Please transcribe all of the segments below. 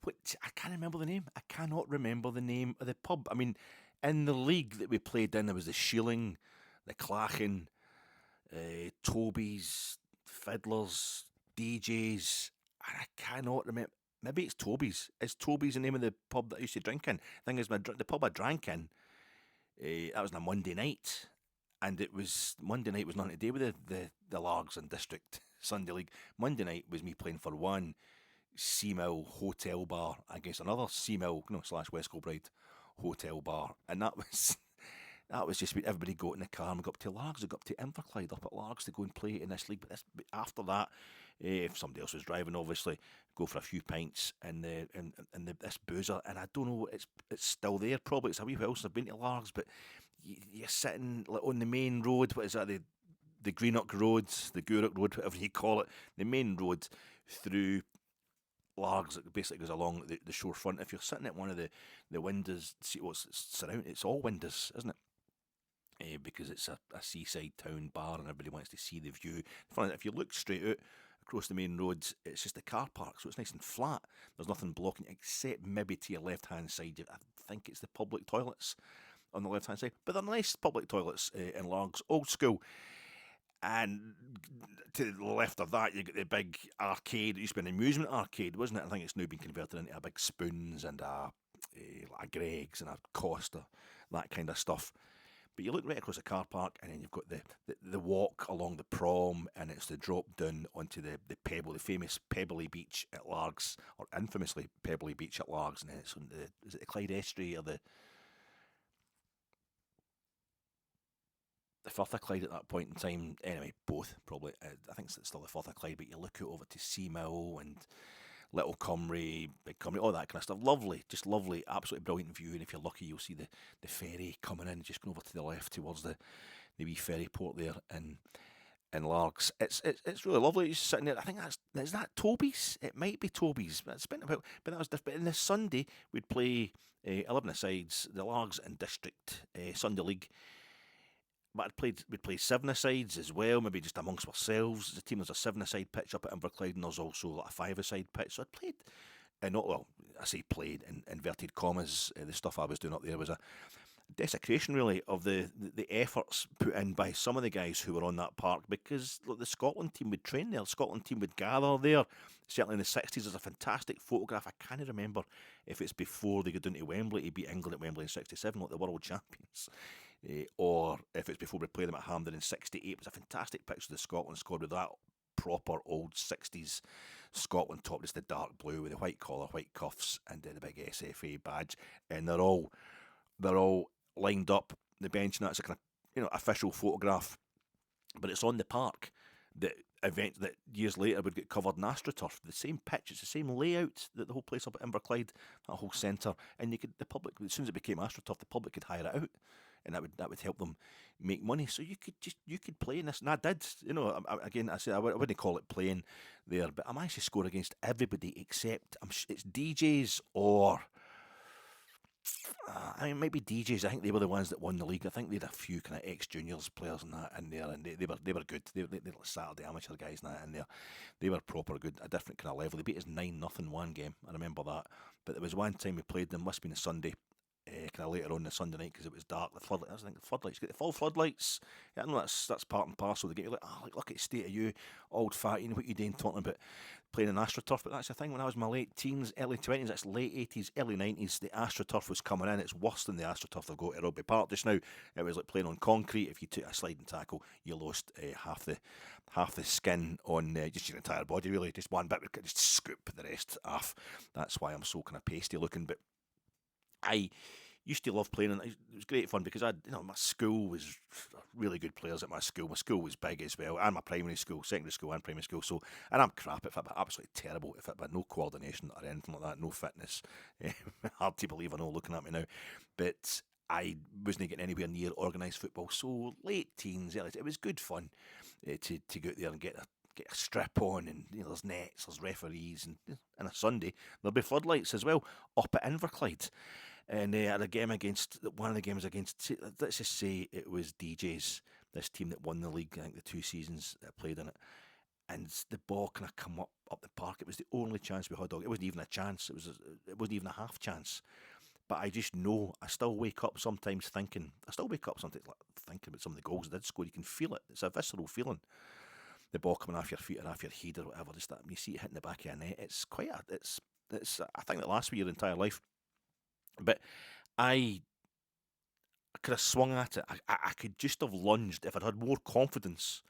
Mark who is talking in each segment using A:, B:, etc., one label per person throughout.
A: which I can't remember the name. I cannot remember the name of the pub. I mean, in the league that we played in, there was the Sheeling, the Clachan, Toby's, Fiddlers, DJs, and I cannot remember. Maybe it's Toby's. Is Toby's the name of the pub that I used to drink in? Thing is, the pub I drank in, that was on a Monday night, and it was Monday night was nothing to do with the Largs and District Sunday League. Monday night was me playing for one Seamill hotel bar against another Seamill / West Kilbride hotel bar, and that was just everybody got in the car and we got up to Largs, we got up to Inverclyde up at Largs to go and play in this league. But after that, if somebody else was driving, obviously, go for a few pints and this boozer. And I don't know, it's still there. Probably it's a wee while since I've been to Largs, but you're sitting on the main road. What is that? The Greenock Road, the Gheorghe Road, whatever you call it, the main road through Largs. It basically goes along the shore front. If you're sitting at one of the windows, see what's surrounded. It's all windows, isn't it? Because it's a seaside town bar and everybody wants to see the view. If you look straight out across the main roads, it's just a car park, so it's nice and flat. There's nothing blocking it except maybe to your left-hand side. I think it's the public toilets on the left-hand side. But they're nice public toilets in Largs, old school. And to the left of that, you get the big arcade. It used to be an amusement arcade, wasn't it? I think it's now been converted into a big Spoons and a Greg's and a Costa, that kind of stuff. But you look right across the car park, and then you've got the walk along the prom, and it's the drop down onto the Pebble, the famous Pebbly Beach at Largs, or infamously Pebbly Beach at Largs, and then it's on is it the Clyde Estuary or the Firth of Clyde at that point in time? Anyway, both probably. I think it's still the Firth of Clyde, but you look out over to Seamill and Little Cumry, Big Cumry, all that kind of stuff. Lovely, just lovely, absolutely brilliant view. And if you're lucky, you'll see the ferry coming in, just going over to the left towards the wee ferry port there in Largs. It's really lovely. You're sitting there. I think is that Toby's? It might be Toby's. But that was different. But in the Sunday, we'd play 11-a-sides, the Largs and District Sunday League. But we'd play 7-a-sides as well, maybe just amongst ourselves. The team, there's a 7-a-side pitch up at Inverclyde, and there's also like a 5-a-side pitch. So I'd played, I say played in inverted commas. The stuff I was doing up there was a desecration, really, of the efforts put in by some of the guys who were on that park, because look, the Scotland team would train there, the Scotland team would gather there. Certainly in the 60s, there's a fantastic photograph. I can't remember if it's before they go down to Wembley to beat England at Wembley in 67, like the world champions. Or if it's before we play them at Hampden in 68. It was a fantastic picture of the Scotland squad with that proper old 60s Scotland top, just the dark blue with the white collar, white cuffs, and the big SFA badge. And they're all lined up the bench, and that's a kind of official photograph. But it's on the park. The event that years later would get covered in AstroTurf. The same pitch, it's the same layout that the whole place up at Inverclyde, that whole centre. And the public, as soon as it became AstroTurf, the public could hire it out, and that would help them make money. So you could play in this, and I did. Again, I wouldn't call it playing there, but I managed to score against everybody except it's DJs or. It might be DJs. I think they were the ones that won the league. I think they had a few kind of ex-juniors players in that in there, and they were good. They were like Saturday amateur guys and that in there. They were proper good, a different kind of level. They beat us 9-0 one game. I remember that. But there was one time we played them. Must have been a Sunday. Kind of later on the Sunday night because it was dark. The floodlights. I think the floodlights. Get the full floodlights. Yeah, I know that's part and parcel. They get you like, look at the state of you, old fat. You know what you doing talking about playing in AstroTurf. But that's the thing. When I was in my late teens, early 20s, that's late 80s, early 90s. The AstroTurf was coming in. It's worse than the AstroTurf they've got at Rugby Park just now. It was like playing on concrete. If you took a sliding tackle, you lost half the skin on just your entire body. Really, just one bit. Just scoop the rest off. That's why I'm so kind of pasty looking. But I used to love playing, and it was great fun because my school was really good players at my school. My school was big as well, and my primary school, secondary school, and primary school. So, and I'm crap at football, absolutely terrible at football. No coordination or anything like that. No fitness. Hard to believe, I know, looking at me now, but I wasn't getting anywhere near organised football. So late teens, it was good fun to go out there and get a strip on, and there's nets, there's referees, and on a Sunday there'll be floodlights as well up at Inverclyde. And at one of the games against, let's just say it was DJs, this team that won the league, I think the 2 seasons that played in it. and the ball kind of come up the park. It was the only chance we had. It wasn't even a chance. It wasn't even a half chance. But I just know, I still wake up sometimes thinking, thinking about some of the goals I did score. You can feel it. It's a visceral feeling. The ball coming off your feet or off your head or whatever. Just that when you see it hitting the back of your net, it's quite it's I think it lasts for your entire life. But I could have swung at it. I could just have lunged. If I'd had more confidence,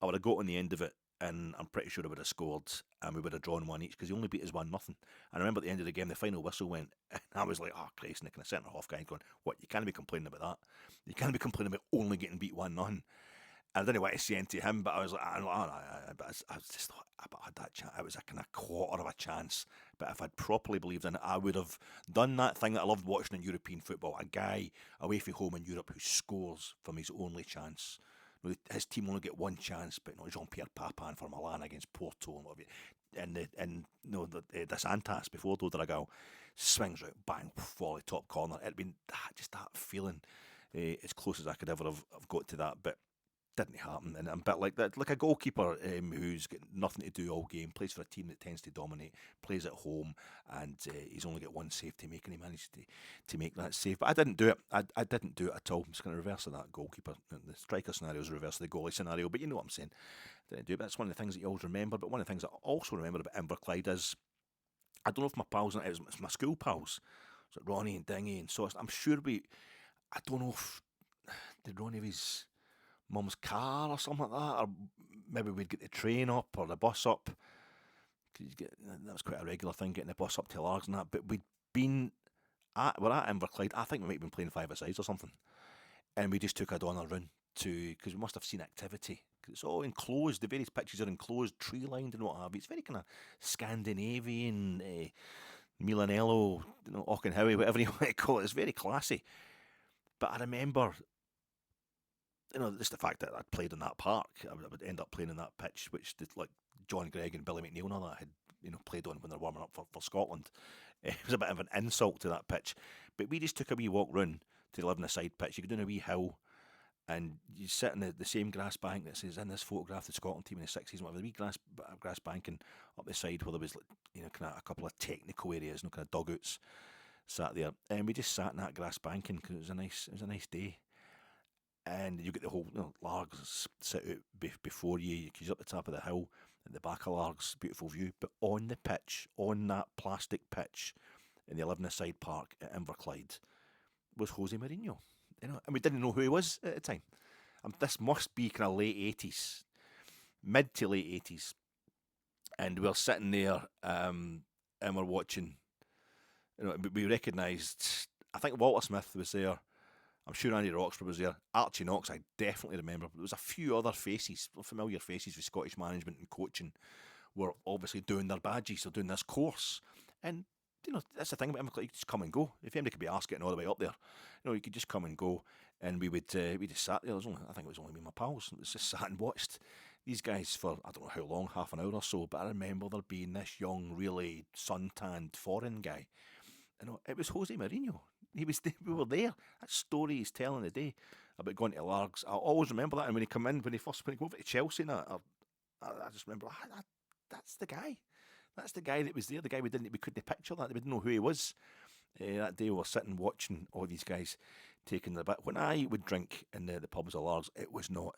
A: I would have got on the end of it, and I'm pretty sure I would have scored, and we would have drawn one each, because he only beat us 1-0. I remember at the end of the game, the final whistle went, and I was like, oh, Christ, and the kind of centre-half guy going, what, you can't be complaining about that. You can't be complaining about only getting beat 1-0. I didn't want to say anything to him, but I was like, I just thought, I had that chance. It was a kind of quarter of a chance. But if I'd properly believed in it, I would have done that thing that I loved watching in European football. A guy away from home in Europe who scores from his only chance. His team only get one chance, but Jean-Pierre Papin for Milan against Porto and whatever. And this Antas before Dodragal swings out, bang, volley, top corner. It'd been just that feeling, as close as I could ever have got to that, but didn't happen. And I'm a bit like that, like a goalkeeper who's got nothing to do all game, plays for a team that tends to dominate, plays at home, and he's only got one save to make, and he managed to make that save. But I didn't do it. I didn't do it at all. I'm just going to reverse of that goalkeeper. The striker scenario is reverse of the goalie scenario, but you know what I'm saying. I didn't do it. But that's one of the things that you always remember. But one of the things I also remember about Inverclyde is, I don't know if my pals, it was my school pals, so Ronnie and Dingy and so I'm sure I don't know if, did Ronnie have his mum's car or something like that, or maybe we'd get the train up or the bus up. That was quite a regular thing, getting the bus up to Largs and that. But we're at Inverclyde. I think we might have been playing five-a-sides or something, and we just took a doner run because we must have seen activity. Cause it's all enclosed. The various pitches are enclosed, tree lined and what have you. It's very kind of Scandinavian, Milanello, Auchenhowie, whatever you want to call it. It's very classy. But I remember, just the fact that I'd played in that park, I would end up playing in that pitch, which like John Gregg and Billy McNeil and all that had, played on when they're warming up for Scotland. It was a bit of an insult to that pitch. But we just took a wee walk round to the 11-a-side pitch. You go down a wee hill, and you sit in the same grass bank that says in this photograph the Scotland team in the 60s, whatever, the wee grass banking up the side where there was, kind of a couple of technical areas, kind of dugouts sat there. And we just sat in that grass banking because it was a nice day. And you get the whole Largs sit out before you, because you're up the top of the hill at the back of Largs, beautiful view. But on the pitch, on that plastic pitch in the 11-a-side park at Inverclyde, was Jose Mourinho. And we didn't know who he was at the time. This must be kind of late 80s, mid to late 80s. And we're sitting there and we're watching. We recognised, I think Walter Smith was there. I'm sure Andy Roxburgh was there. Archie Knox, I definitely remember. But there was a few other faces, familiar faces with Scottish management and coaching, were obviously doing their badges or doing this course. And, that's the thing about Inverclyde, you could just come and go. If anybody could be asked getting all the way up there, you could just come and go. And we just sat there. I think it was only me and my pals. It was just sat and watched these guys for, I don't know how long, half an hour or so. But I remember there being this young, really suntanned foreign guy. It was Jose Mourinho. We were there. That story he's telling today about going to Largs. I always remember that. And when he came in, when he went over to Chelsea, and I just remember that's the guy. That's the guy that was there. The guy we couldn't picture that. We didn't know who he was. That day we were sitting watching all these guys taking their bit. When I would drink in the pubs of Largs, it was not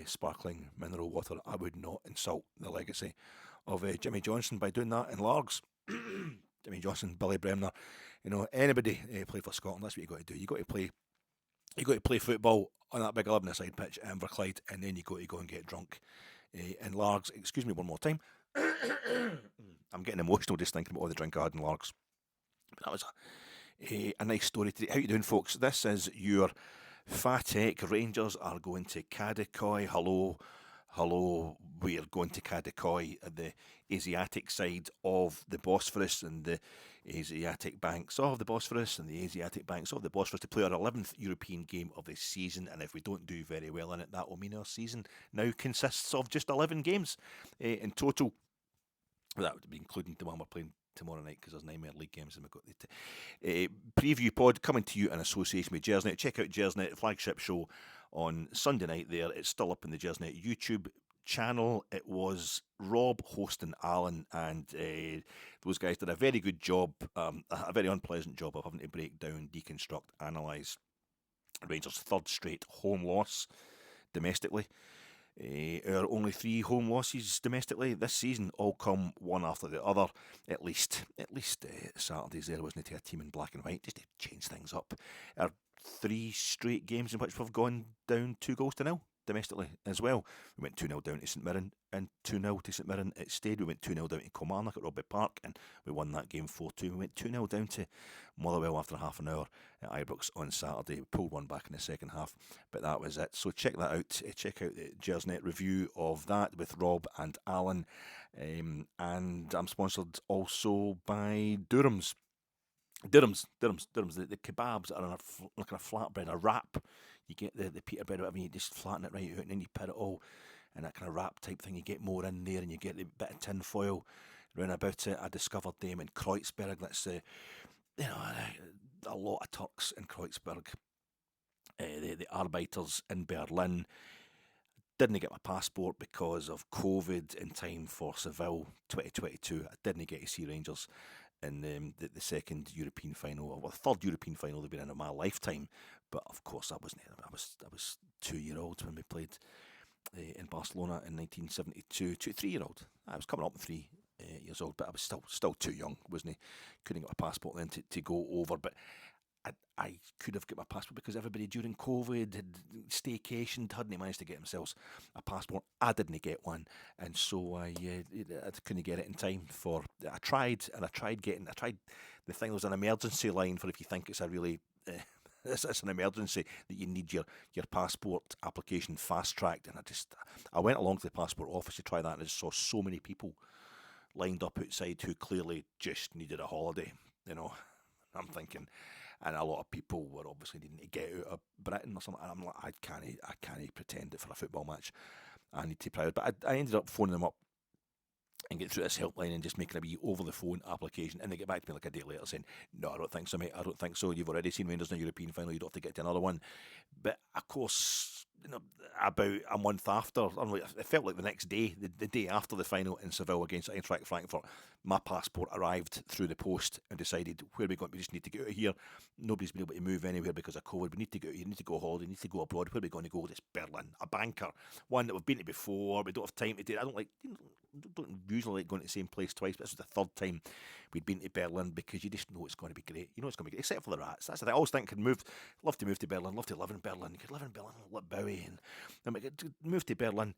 A: sparkling mineral water. I would not insult the legacy of Jimmy Johnson by doing that in Largs. Jimmy Johnson, Billy Bremner, anybody play for Scotland. That's what you got to do. You got to play football on that big 11-a-side pitch at Inverclyde, and then you got to go and get drunk in Largs. Excuse me one more time. I'm getting emotional just thinking about all the drink I had in Largs. But that was a nice story today. How you doing, folks? This is your Fatek. Rangers are going to Kadikoy. Hello, we are going to Kadikoy at the Asiatic side of the Bosphorus and the Asiatic banks of the Bosphorus and the Asiatic banks of the Bosphorus to play our 11th European game of the season. And if we don't do very well in it, that will mean our season now consists of just 11 games in total. That would be including the one we're playing tomorrow night, because there's 9 more league games, and we've got the preview pod coming to you in association with Gersnet. Check out Gersnet, flagship show on Sunday night there. It's still up in the Gersnet YouTube channel. It was Rob hosting Alan, and those guys did a very good job, a very unpleasant job of having to break down, deconstruct, analyse Rangers' third straight home loss domestically. Our only 3 home losses domestically this season all come one after the other. At least Saturdays there wasn't to a team in black and white, just to change things up. Our 3 straight games in which we've gone down 2-0 domestically as well. We went 2-0 down to St Mirren and 2-0 to St Mirren at Stade. We went 2-0 down to Kilmarnock at Rugby Park and we won that game 4-2. We went 2-0 down to Motherwell after half an hour at Ibrox on Saturday. We pulled one back in the second half, but that was it. So check that out. Check out the Gersnet review of that with Rob and Alan. And I'm sponsored also by Dürüm's. Dürüm's, the kebabs that are like a flatbread, a wrap. You get the pita bread, whatever, you just flatten it right out and then you put it all in that kind of wrap type thing. You get more in there and you get the bit of tin foil round about it. I discovered them in Kreuzberg. That's a lot of Turks in Kreuzberg. The Arbeiters in Berlin. Didn't get my passport because of COVID in time for Seville 2022. I didn't get to see Rangers in the second European final, or the third European final they've been in my lifetime. But of course, I was 2-year-old when we played in Barcelona in 1972. 3-year-old. I was coming up 3 years old, but I was still too young, wasn't I? Couldn't get my passport then to go over. But I could have got my passport because everybody during COVID had staycationed, hadn't managed to get themselves a passport. I didn't get one, and so I couldn't get it in time for. I tried getting the thing. There was an emergency line for if you think it's a really. It's an emergency that you need your passport application fast tracked, and I went along to the passport office to try that, and I just saw so many people lined up outside who clearly just needed a holiday. I'm thinking. And a lot of people were obviously needing to get out of Britain or something. And I'm like, I can't pretend it for a football match. I need to be proud. But I ended up phoning them up and get through this helpline and just making a wee over-the-phone application. And they get back to me like a day later saying, no, I don't think so, mate. I don't think so. You've already seen Rangers in the European final. You don't have to get to another one. But, of course, about a month after, it felt like the next day, the day after the final in Seville against Eintracht Frankfurt, my passport arrived through the post and decided, where are we going? We just need to get out of here. Nobody's been able to move anywhere because of COVID. We need to go out. You need to go holiday. You need to go abroad. Where are we going to go? It's Berlin, a banker, one that we've been to before. We don't have time to do it. I don't usually like going to the same place twice, but this was the third time we'd been to Berlin because you just know it's going to be great. You know it's going to be great, except for the Rats. That's the thing. I always think love to move to Berlin, love to live in Berlin. You could live in Berlin, like Bowie, and move to Berlin.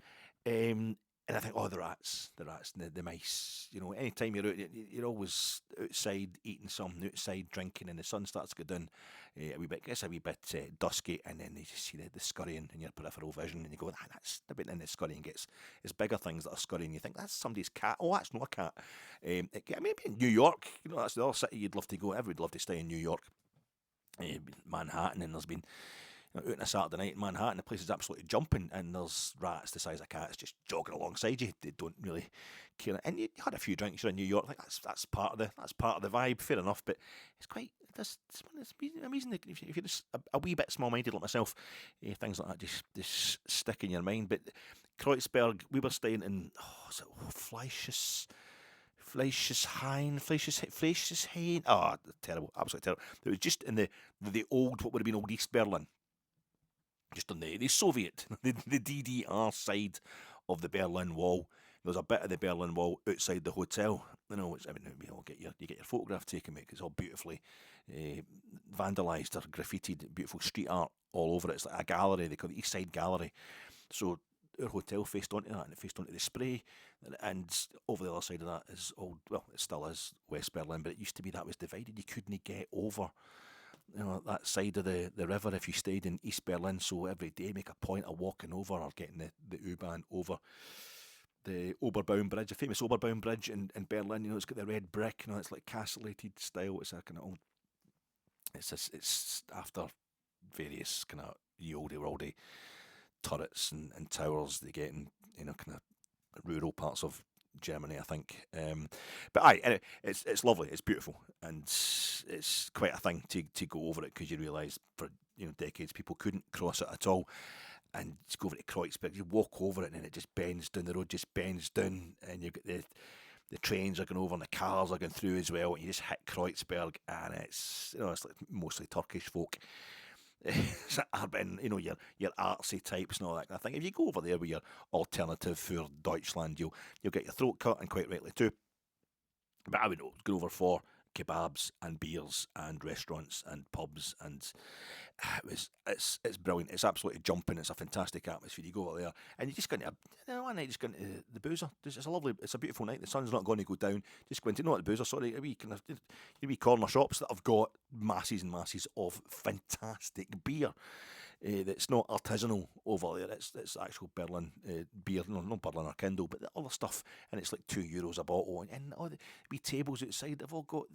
A: And I think, the rats, the mice. Anytime you're out, you're always outside eating something, outside drinking, and the sun starts to go down a wee bit. It gets a wee bit dusky, and then you just see the scurrying in your peripheral vision, and you go, that's a bit. And the scurrying gets, it's bigger things that are scurrying. You think that's somebody's cat. Oh, that's not a cat. Maybe in New York. That's the other city you'd love to go. Everybody'd love to stay in New York, Manhattan, and there's been. Out on a Saturday night in Manhattan, the place is absolutely jumping, and there's rats the size of cats just jogging alongside you. They don't really care. And you had a few drinks. You're in New York, like that's part of the vibe. Fair enough, but it's amazing if you're just a wee bit small-minded like myself. Things like that just stick in your mind. But Kreuzberg, we were staying in Fleisch's Hain. Oh, terrible, absolutely terrible. It was just in the old, what would have been old East Berlin. Just on the Soviet, the DDR side of the Berlin Wall. There's a bit of the Berlin Wall outside the hotel, which you get your photograph taken, mate, 'cause it's all beautifully vandalised or graffitied, beautiful street art all over it. It's like a gallery, they call it the East Side Gallery. So our hotel faced onto that, and it faced onto the Spray, and over the other side of that is it still is West Berlin, but it used to be that was divided. You couldn't get over that side of the river if you stayed in East Berlin. So every day make a point of walking over or getting the U-Bahn over the Oberbaum Bridge, a famous Oberbaum Bridge in Berlin. It's got the red brick, it's like castellated style. It's a kind of old, it's after various kind of oldie turrets and towers they get in kind of rural parts of Germany, I think. But anyway, it's lovely, it's beautiful, and it's quite a thing to go over it because you realise for decades people couldn't cross it at all. and just go over to Kreuzberg, you walk over it and then it just bends down, the road just bends down, and you've got the trains are going over and the cars are going through as well, and you just hit Kreuzberg, and it's, it's like mostly Turkish folk. Your artsy types and all that kind of thing. If you go over there with your alternative for Deutschland, you'll get your throat cut, and quite rightly too. But I would go over for kebabs and beers and restaurants and pubs, and it's brilliant. It's absolutely jumping. It's a fantastic atmosphere. You go over there and you just go into one night, just go into the boozer. It's a beautiful night. The sun's not going to go down. Just go into the boozer. Sorry, a wee corner shops that have got masses and masses of fantastic beer. That's not artisanal over there. It's actual Berlin beer, not Berlin or Kindle, but the other stuff, and it's like €2 a bottle. And all the wee tables outside, they've all got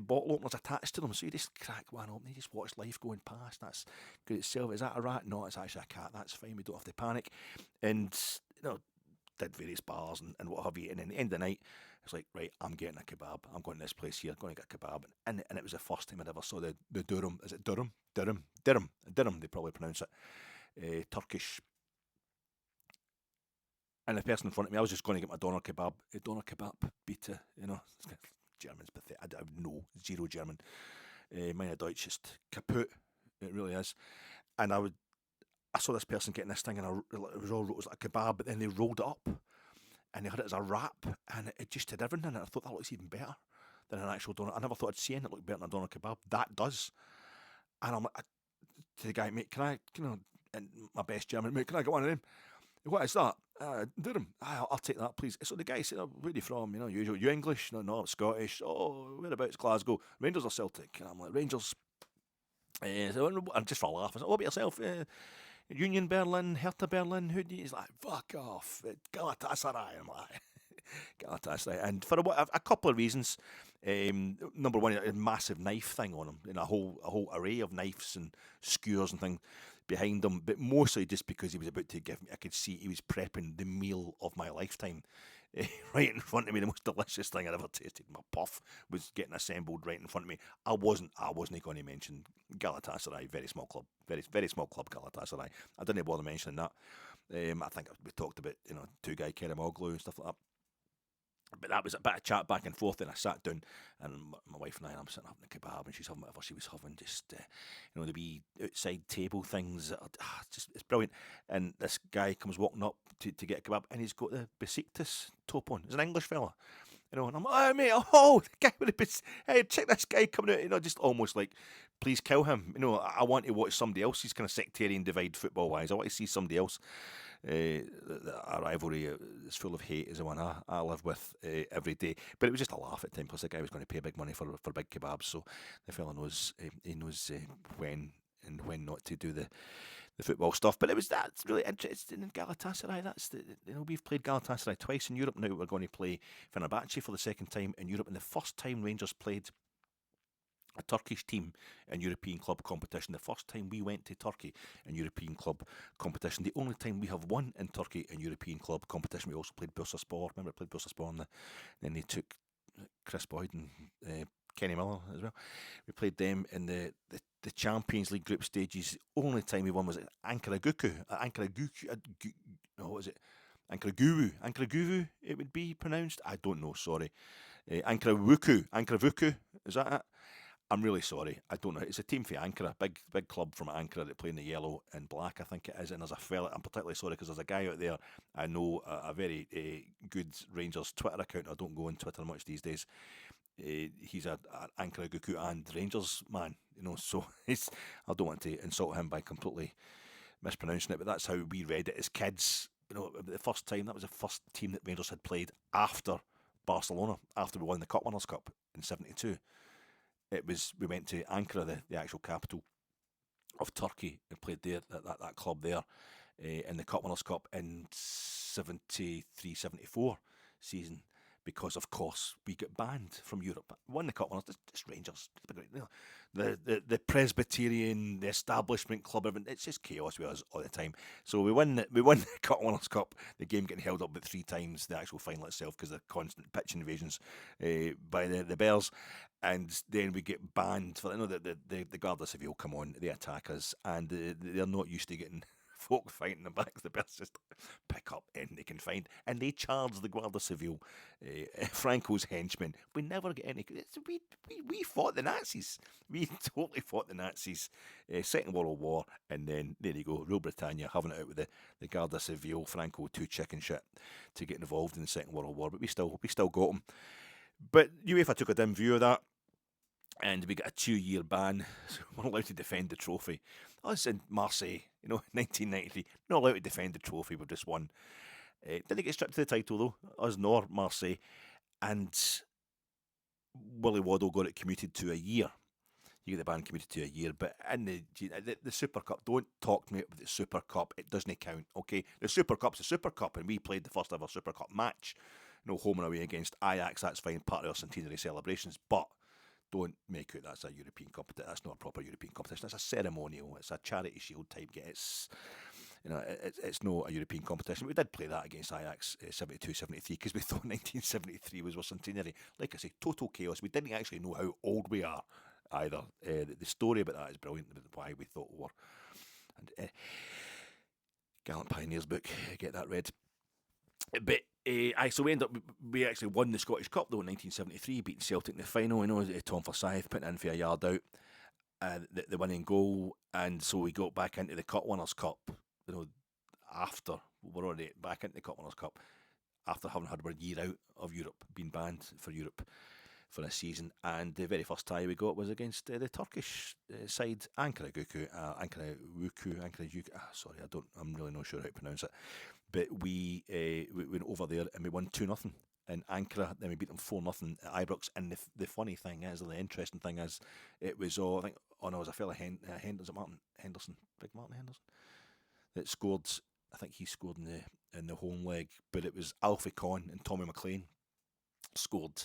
A: bottle openers attached to them, so you just crack one open. You just watch life going past. That's good itself. Is that a rat? No, it's actually a cat. That's fine. We don't have to panic. And did various bars and what have you. And at the end of the night, it's like, right, I'm getting a kebab. I'm going to this place here, going to get a kebab. And it was the first time I'd ever saw the Dürüm. Is it Dürüm? Dürüm, they probably pronounce it. Turkish. And the person in front of me, I was just going to get my doner kebab. Doner kebab, bitte, German's pathetic. I have no, zero German. Meine Deutsch ist kaputt. It really is. And I saw this person getting this thing, and it was like a kebab, but then they rolled it up, and they had it as a wrap, and it just had everything in it. I thought that looks even better than an actual doner. I never thought I'd see anything that looked better than a doner kebab. That does. And I'm like, to the guy, mate, can I, in my best German, mate, can I get one of them? What is that? Dürüm. I'll take that, please. So the guy said, where are you from? Usual. You English? No, I'm Scottish. Oh, whereabouts? Glasgow. Rangers or Celtic? And I'm like, Rangers. And just for a laugh, I said, what about yourself? Union Berlin, Hertha Berlin, who do you? He's like, fuck off, Galatasaray. I'm like, Galatasaray. And for a couple of reasons. Number one, a massive knife thing on him, and a whole array of knives and skewers and things behind him, but mostly just because he was about to give me, I could see he was prepping the meal of my lifetime. Right in front of me, the most delicious thing I'd ever tasted. My puff was getting assembled right in front of me. I wasn't going to mention Galatasaray, very small club, very small club Galatasaray. I didn't bother mentioning that. I think we talked about two guy Kerimoglu and stuff like that. But that was a bit of chat back and forth, and I sat down, and my wife and I'm sitting having a kebab, and she's having whatever she was having, just the wee outside table things. It's brilliant. And this guy comes walking up to get a kebab, and he's got the Besiktas top on. He's an English fella, and I'm like, oh mate, the guy with the hey, check this guy coming out, just almost like, please kill him. I want to watch somebody else's kind of sectarian divide football wise. I want to see somebody else. Our rivalry is full of hate is the one I live with every day. But it was just a laugh at time, plus the guy was going to pay big money for big kebabs, so the fella knows when and when not to do the football stuff. But that's really interesting in Galatasaray. We've played Galatasaray twice in Europe. Now we're going to play Fenerbahçe for the second time in Europe, and the first time Rangers played a Turkish team in European club competition. The first time we went to Turkey in European club competition. The only time we have won in Turkey in European club competition. We also played Bursaspor. Remember, I played Bursaspor, and then they took Chris Boyd and Kenny Miller as well. We played them in the Champions League group stages. Only time we won was at Ankaragücü. What was it? Ankaragücü, it would be pronounced. I don't know, sorry. Ankaragücü, is that it? I'm really sorry. I don't know. It's a team for Ankara, big club from Ankara that play in the yellow and black, I think it is. And there's a fella, I'm particularly sorry because there's a guy out there I know, a very good Rangers Twitter account. I don't go on Twitter much these days. He's an Ankaragücü and Rangers man, so I don't want to insult him by completely mispronouncing it, but that's how we read it as kids. The first time, that was the first team that Rangers had played after Barcelona, after we won the Cup Winners' Cup in '72. We went to Ankara, the actual capital of Turkey, and played there, that club there, in the Cup Winners' Cup in 73-74 season, because of course we get banned from Europe. Won the Cup Winners, just Rangers, the Presbyterian, the establishment club, everything, it's just chaos with us all the time. So we won the Cup Winners' Cup, the game getting held up about 3 times, the actual final itself, because of constant pitch invasions by the Bears. And then we get banned for the Guardia Civil come on, they attack us, and they're not used to getting folk fighting the back of the bus, just pick up anything they can find. And they charge the Guardia Civil, Franco's henchmen. We never get any... We fought the Nazis. We totally fought the Nazis. Second World War, and then there you go, Rule Britannia having it out with the Guardia Civil, Franco, too chicken shit to get involved in the Second World War, but we still got them. But UEFA took a dim view of that, and we got a 2-year ban, so we're allowed to defend the trophy. Us in Marseille, 1993, not allowed to defend the trophy, we've just won. Didn't get stripped to the title though, us nor Marseille, and Willie Waddle got it commuted to a year. You get the ban commuted to a year, but in the Super Cup, don't talk to me about the Super Cup, it doesn't count, okay? The Super Cup's a Super Cup, and we played the first ever Super Cup match, home and away against Ajax, that's fine, part of our centenary celebrations, but don't make out that's a European competition. That's not a proper European competition. It's a ceremonial. It's a charity shield type. It's not a European competition. We did play that against Ajax 72-73 because we thought 1973 was our centenary. Like I say, total chaos. We didn't actually know how old we are either. The story about that is brilliant. About why we thought we were. And Gallant Pioneers book. Get that read. But so we actually won the Scottish Cup though in 1973, beating Celtic in the final. Tom Forsyth putting in for a yard out, the winning goal, and so we got back into the Cup Winners' Cup. After we're already back into the Cup Winners' Cup after having had a year out of Europe, being banned for Europe for a season, and the very first tie we got was against the Turkish side, Ankaragücü. Sorry, I'm really not sure how to pronounce it. But we went over there and we won 2-0 in Ankara. Then we beat them 4-0 at Ibrox. And the funny thing is, or the interesting thing is, it was it was a fella Henderson, Big Martin Henderson, that scored. I think he scored in the home leg, but it was Alfie Conn and Tommy McLean scored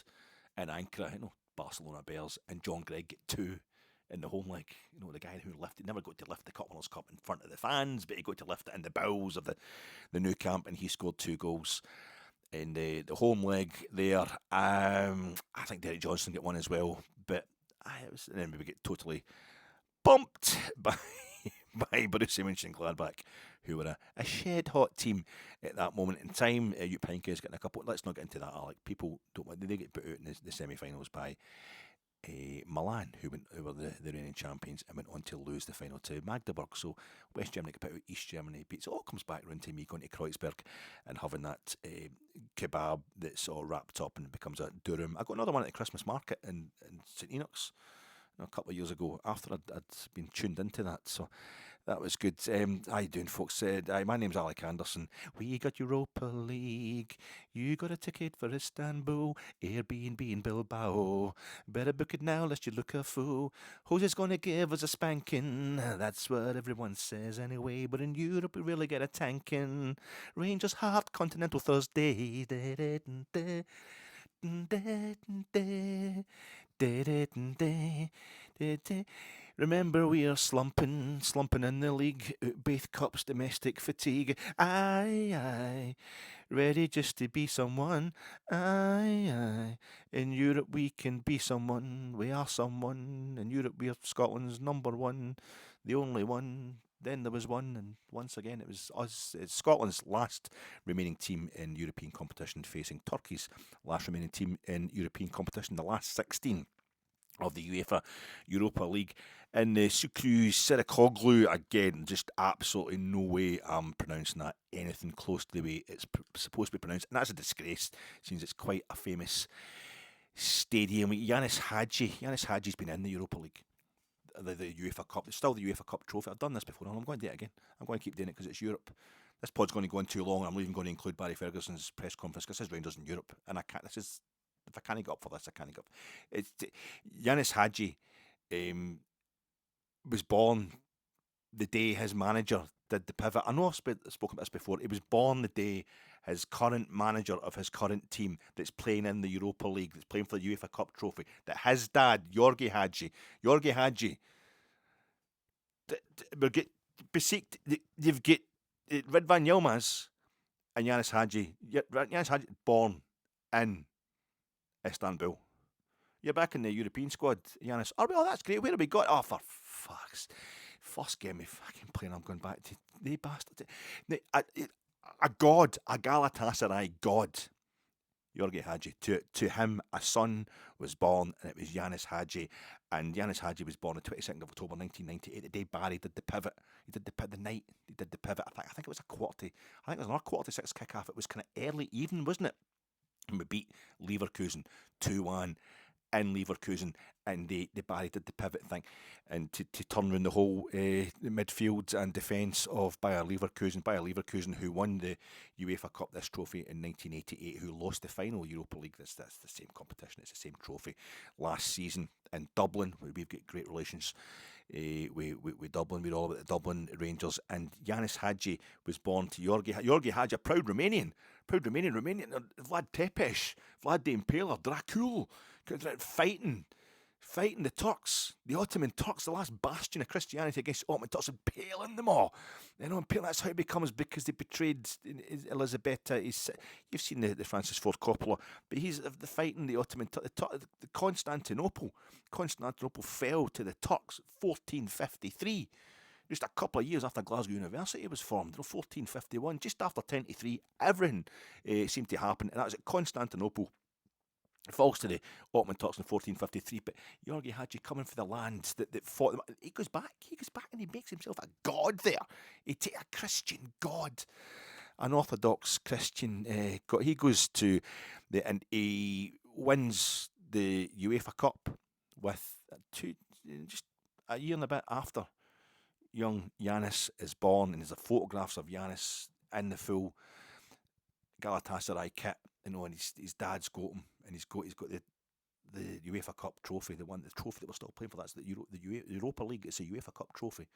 A: in Ankara. Barcelona Bears, and John Gregg get 2 in the home leg. The guy who never got to lift the Cup Winners' Cup in front of the fans, but he got to lift it in the bowels of the new camp, and he scored 2 goals in the home leg there. I think Derek Johnson got 1 as well, but and then we get totally bumped by Borussia Mönchengladbach, who were a shed-hot team at that moment in time. Jupp Heynckes getting a couple. Let's not get into that, Alec. People don't want. They get put out in the semi-finals by Milan, who were the reigning champions, and went on to lose the final to Magdeburg. So West Germany get put out, East Germany beats. It all comes back around to me going to Kreuzberg and having that kebab that's all wrapped up and becomes a Dürüm. I got another one at the Christmas market in St Enoch's a couple of years ago after I'd been tuned into that. So that was good. How you doing, folks? My name's Alec Anderson. We got Europa League. You got a ticket for Istanbul. Airbnb in Bilbao. Better book it now lest you look a fool. Jose's gonna give us a spanking. That's what everyone says anyway. But in Europe we really get a tanking. Rangers Heart Continental Thursday. Remember we are slumping in the league, both cups, domestic fatigue. Aye, ready just to be someone. Aye, in Europe we can be someone. We are someone. In Europe we are Scotland's number one, the only one. Then there was one, and once again it was us. It's Scotland's last remaining team in European competition facing Turkey's last remaining team in European competition, the last 16 of the UEFA Europa League. And the Sukru Sirikoglu, again, just absolutely no way I'm pronouncing that anything close to the way it's supposed to be pronounced. And that's a disgrace, since it's quite a famous stadium. Ianis Hagi's been in the Europa League. The UEFA Cup. It's still the UEFA Cup trophy. I've done this before, and I'm going to do it again. I'm going to keep doing it because it's Europe. This pod's going to go on too long. I'm not even going to include Barry Ferguson's press conference because his Rangers in Europe, and I can't. If I can't get up for this, I can't get up. Ianis Hagi was born the day his manager did the pivot. I know I've spoken about this before. He was born the day his current manager of his current team that's playing in the Europa League, that's playing for the UEFA Cup trophy, that his dad, Gheorghe Hagi, will get besieged. You've got Ridvan Yilmaz and Ianis Hagi. Ianis Hagi born in Istanbul. You're back in the European squad, Ianis. Oh, that's great. Where have we got? Oh, for First game of fucking playing, I'm going back to the bastard. A god, a Galatasaray god, Gheorghe Hagi. To him, a son was born, and it was Ianis Hagi. And Ianis Hagi was born on the 22nd of October 1998, the day Barry did the pivot. He did the night he did the pivot. I think it was I think it was another 5:45 kick-off. It was kind of early evening, wasn't it? And we beat Leverkusen 2-1 in Leverkusen, and the Barry did the pivot thing, and to turn around the whole midfield and defence of Bayer Leverkusen, who won the UEFA Cup, this trophy, in 1988, who lost the final Europa League. That's the same competition, it's the same trophy, last season in Dublin. We've got great relations with Dublin. We're all about the Dublin Rangers, and Ianis Hagi was born to Gheorghe Hagi, a proud Romanian, Vlad Tepes, Vlad the Impaler, Dracul, fighting the Turks, the Ottoman Turks, the last bastion of Christianity against the Ottoman Turks, impaling them all. That's how it becomes, because they betrayed Elisabetta. You've seen the Francis Ford Coppola, but he's the fighting the Ottoman Turks. The Constantinople fell to the Turks 1453. Just a couple of years after Glasgow University was formed, 1451, just after 10-3, everything seemed to happen, and that was at Constantinople. It falls to the Ottoman Turks in 1453, but Gheorghe Hagi, coming for the lands that fought them, he goes back and he makes himself a god there. A Christian god, an Orthodox Christian god. He goes to and he wins the UEFA Cup with just a year and a bit after young Ianis is born, and there's photographs of Ianis in the full Galatasaray kit, and his dad's got him, and he's got the UEFA Cup trophy, the trophy that we're still playing for. That's the Europa League. It's a UEFA Cup trophy,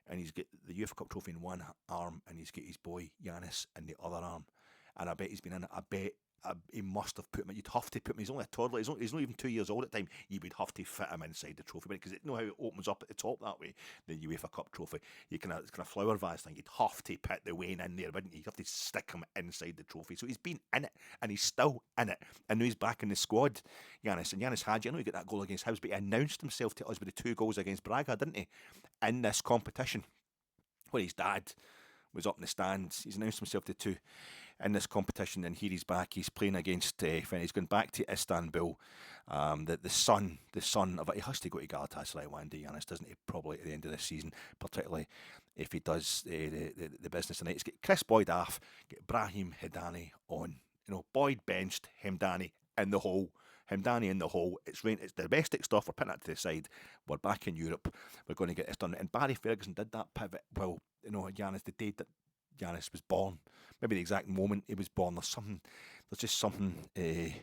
A: and he's got the UEFA Cup trophy in one arm, and he's got his boy Ianis in the other arm. And I bet he's been in it. I bet he must have put him. You'd have to put him. He's only a toddler. He's not even 2 years old at the time. You would have to fit him inside the trophy, because you know how it opens up at the top that way. The UEFA Cup trophy, it's kind of flower vase thing. You'd have to put the Wayne in there, wouldn't you? You'd have to stick him inside the trophy. So he's been in it, and he's still in it. And now he's back in the squad, Ianis Hagi. I know he got that goal against Hibs, but he announced himself to us with the 2 goals against Braga, didn't he? In this competition, where his dad was up in the stands, he's announced himself to 2 in this competition, and here he's back. He's playing against Fener. He's going back to Istanbul. The son of it. He has to go to Galatasaray one day, Ianis, doesn't he? Probably at the end of this season, particularly if he does the business tonight. He's got Chris Boyd off, get Brahim Hemdani on. Boyd benched, Hemdani in the hole. It's domestic stuff. We're putting that to the side. We're back in Europe. We're going to get this done. And Barry Ferguson did that pivot. Well, Ianis, the day that Ianis was born, maybe the exact moment he was born, there's just something going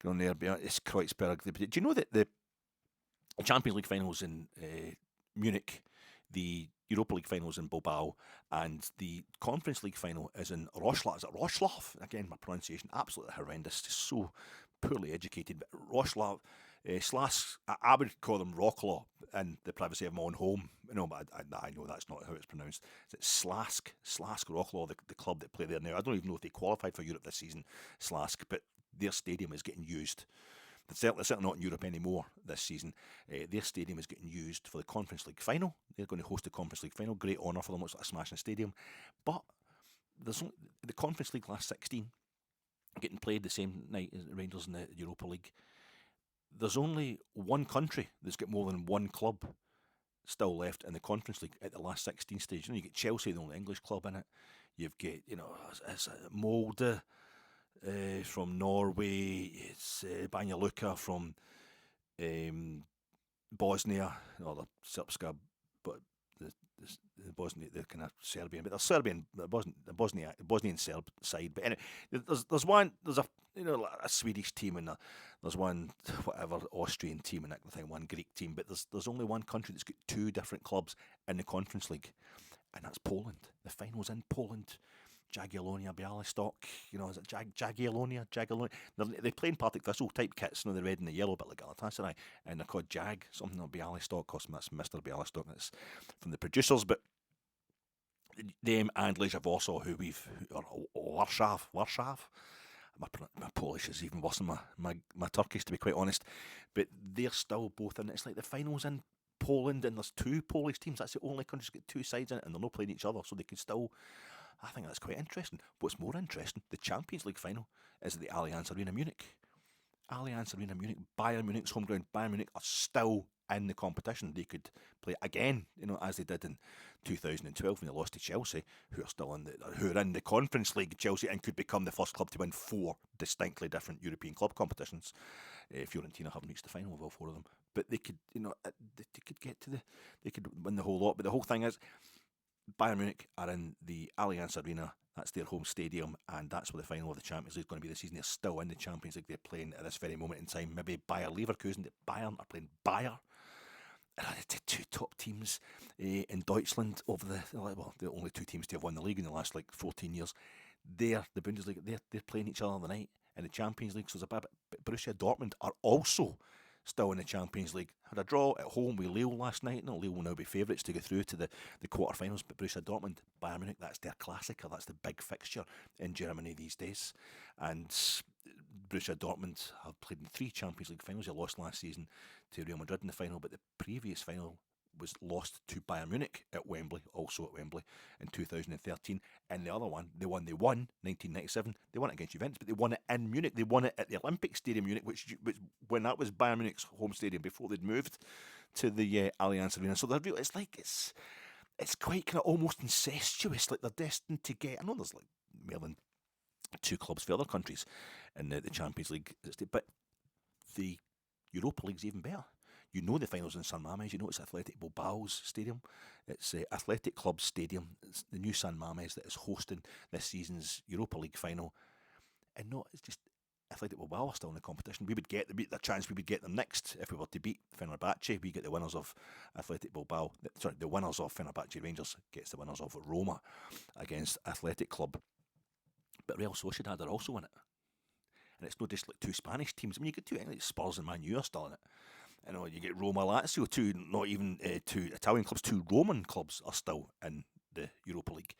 A: on there. It's Kreuzberg. Do you know that the Champions League finals in Munich, the Europa League finals in Bilbao, and the Conference League final is in Roslav? Is it Roslav? Again, my pronunciation absolutely horrendous, just so poorly educated. But Roslav, I would call them Rocklaw in the privacy of my own home. But I know that's not how it's pronounced. It's Slask Rocklaw, the club that play there now. I don't even know if they qualified for Europe this season, Slask, but their stadium is getting used. They're certainly not in Europe anymore this season. Their stadium is getting used for the Conference League final. They're going to host the Conference League final. Great honour for them. It's like a smashing stadium. But there's the Conference League last 16 getting played the same night as the Rangers in the Europa League. There's only one country that's got more than one club still left in the Conference League at the last 16 stage. You get Chelsea, the only English club in it. You've got, it's Molde from Norway. It's Banja Luka from Bosnia, or the Srpska, but the Bosnia, the kind of Serbian, but they're Serbian, the Bosnian Serb side. But anyway, there's a Swedish team, and there's one Austrian team, and I think one Greek team. But there's only one country that's got 2 different clubs in the Conference League, and that's Poland. The final's in Poland. Jagiellonia, Bialystok, is it Jagiellonia? They play in Partick Thistle type kits, the red and the yellow, bit like Galatasaray, and they're called something like Bialystok, that's Mr. Bialystok, that's from the producers, but them and Legia Warsaw, Warsaw. My Polish is even worse than my Turkish, to be quite honest, but they're still both in it. It's like the finals in Poland, and there's 2 Polish teams. That's the only country that's got 2 sides in it, and they're not playing each other, so they can still. I think that's quite interesting. What's more interesting, the Champions League final is at the Allianz Arena Munich. Allianz Arena Munich, Bayern Munich's home ground. Bayern Munich are still in the competition. They could play again, as they did in 2012 when they lost to Chelsea, who are in the Conference League, Chelsea, and could become the first club to win 4 distinctly different European club competitions. Fiorentina haven't reached the final of all 4 of them, but they could, they could get to they could win the whole lot. But the whole thing is, Bayern Munich are in the Allianz Arena. That's their home stadium, and that's where the final of the Champions League is going to be this season. They're still in the Champions League. They're playing at this very moment in time. Maybe Bayer Leverkusen. Bayern are playing Bayer. The 2 top teams in Deutschland over the only 2 teams to have won the league in the last 14 years. They're the Bundesliga. They're playing each other tonight in the Champions League. So there's a bit. Borussia Dortmund are also still in the Champions League. Had a draw at home with Lille last night. Lille will now be favourites to go through to the quarterfinals. But Borussia Dortmund, Bayern Munich, that's their Klassiker. That's the big fixture in Germany these days. And Borussia Dortmund have played in 3 Champions League finals. They lost last season to Real Madrid in the final, but the previous final was lost to Bayern Munich at Wembley, also at Wembley, in 2013. And the other one, they won 1997. They won it against Juventus, but they won it in Munich. They won it at the Olympic Stadium Munich, which when that was Bayern Munich's home stadium before they'd moved to the Allianz Arena. So it's quite kind of almost incestuous. They're destined to get. I know there's more than 2 clubs for other countries in the Champions League, but the Europa League's even better. The finals in San Mamés. It's Athletic Bilbao's stadium. It's Athletic Club Stadium. It's the new San Mamés that is hosting this season's Europa League final. And it's just Athletic Bilbao are still in the competition. We would get the chance. We would get them next if we were to beat Fenerbahce. We get the winners of Athletic Bilbao. The winners of Fenerbahce Rangers gets the winners of Roma against Athletic Club. But Real Sociedad are also in it. And it's not just 2 Spanish teams. You get 2 Spurs and Man U are still in it. You get Roma, Lazio, 2, not even 2 Italian clubs, 2 Roman clubs are still in the Europa League.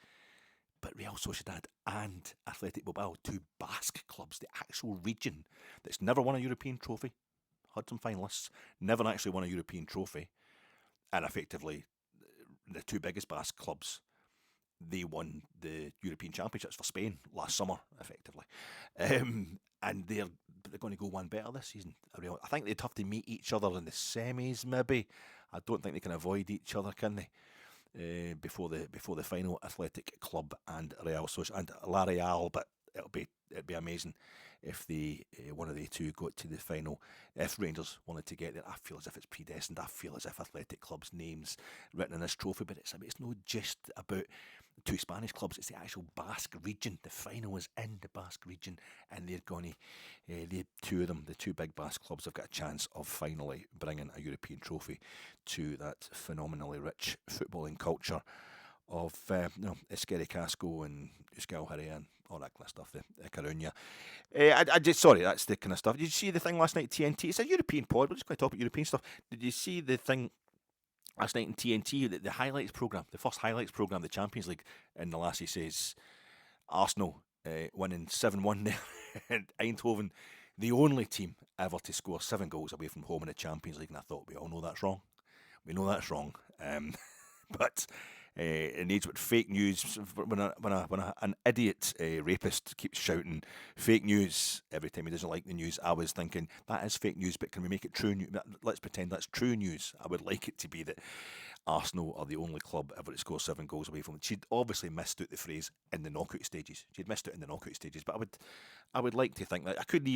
A: But Real Sociedad and Athletic Bilbao, 2 Basque clubs, the actual region that's never won a European trophy, had some finalists, never actually won a European trophy, and effectively the 2 biggest Basque clubs, they won the European Championships for Spain last summer, effectively. And they're going to go one better this season. I think they'd have to meet each other in the semis, maybe. I don't think they can avoid each other, can they? Before the final, Athletic Club and Real Sociedad and La Real, but it'd be amazing if one of the 2 got to the final. If Rangers wanted to get there, I feel as if it's predestined. I feel as if Athletic Club's name's written in this trophy, but it's not just about 2 Spanish clubs. It's the actual Basque region. The final is in the Basque region, and they're going to, the 2 of them, the 2 big Basque clubs, have got a chance of finally bringing a European trophy to that phenomenally rich footballing culture of Esquerra Casco and Euskal Herria and all that kind of stuff, the Coruña. That's the kind of stuff. Did you see the thing last night, TNT? It's a European pod, we're just going to talk about European stuff. Did you see the thing last night in TNT, the highlights programme, the first highlights programme, the Champions League, and the lassie says Arsenal winning 7-1 there at Eindhoven, the only team ever to score 7 goals away from home in the Champions League, and I thought, we all know that's wrong. We know that's wrong. But it needs what fake news. When an idiot rapist keeps shouting fake news every time he doesn't like the news, I was thinking that is fake news, but can we make it true news? Let's pretend that's true news. I would like it to be that Arsenal are the only club ever to score 7 goals away from it. She'd obviously missed out the phrase in the knockout stages. She'd missed it in the knockout stages, but I would like to think that I couldn't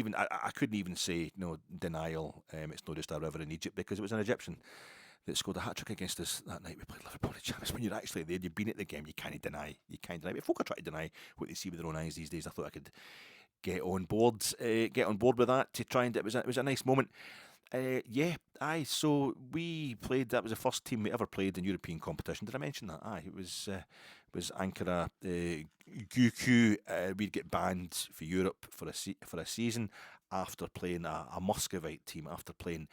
A: even say denial. It's not just a river in Egypt, because it was an Egyptian that scored a hat-trick against us that night we played Liverpool in Champions. When you're actually there, you've been at the game, you can't deny. But folk are trying to deny what they see with their own eyes these days. I thought I could get on board with that to try and it was a nice moment. So we played. That was the first team we ever played in European competition. Did I mention that? It was Ankaragücü. We'd get banned for Europe for a season after playing a Muscovite team, after playing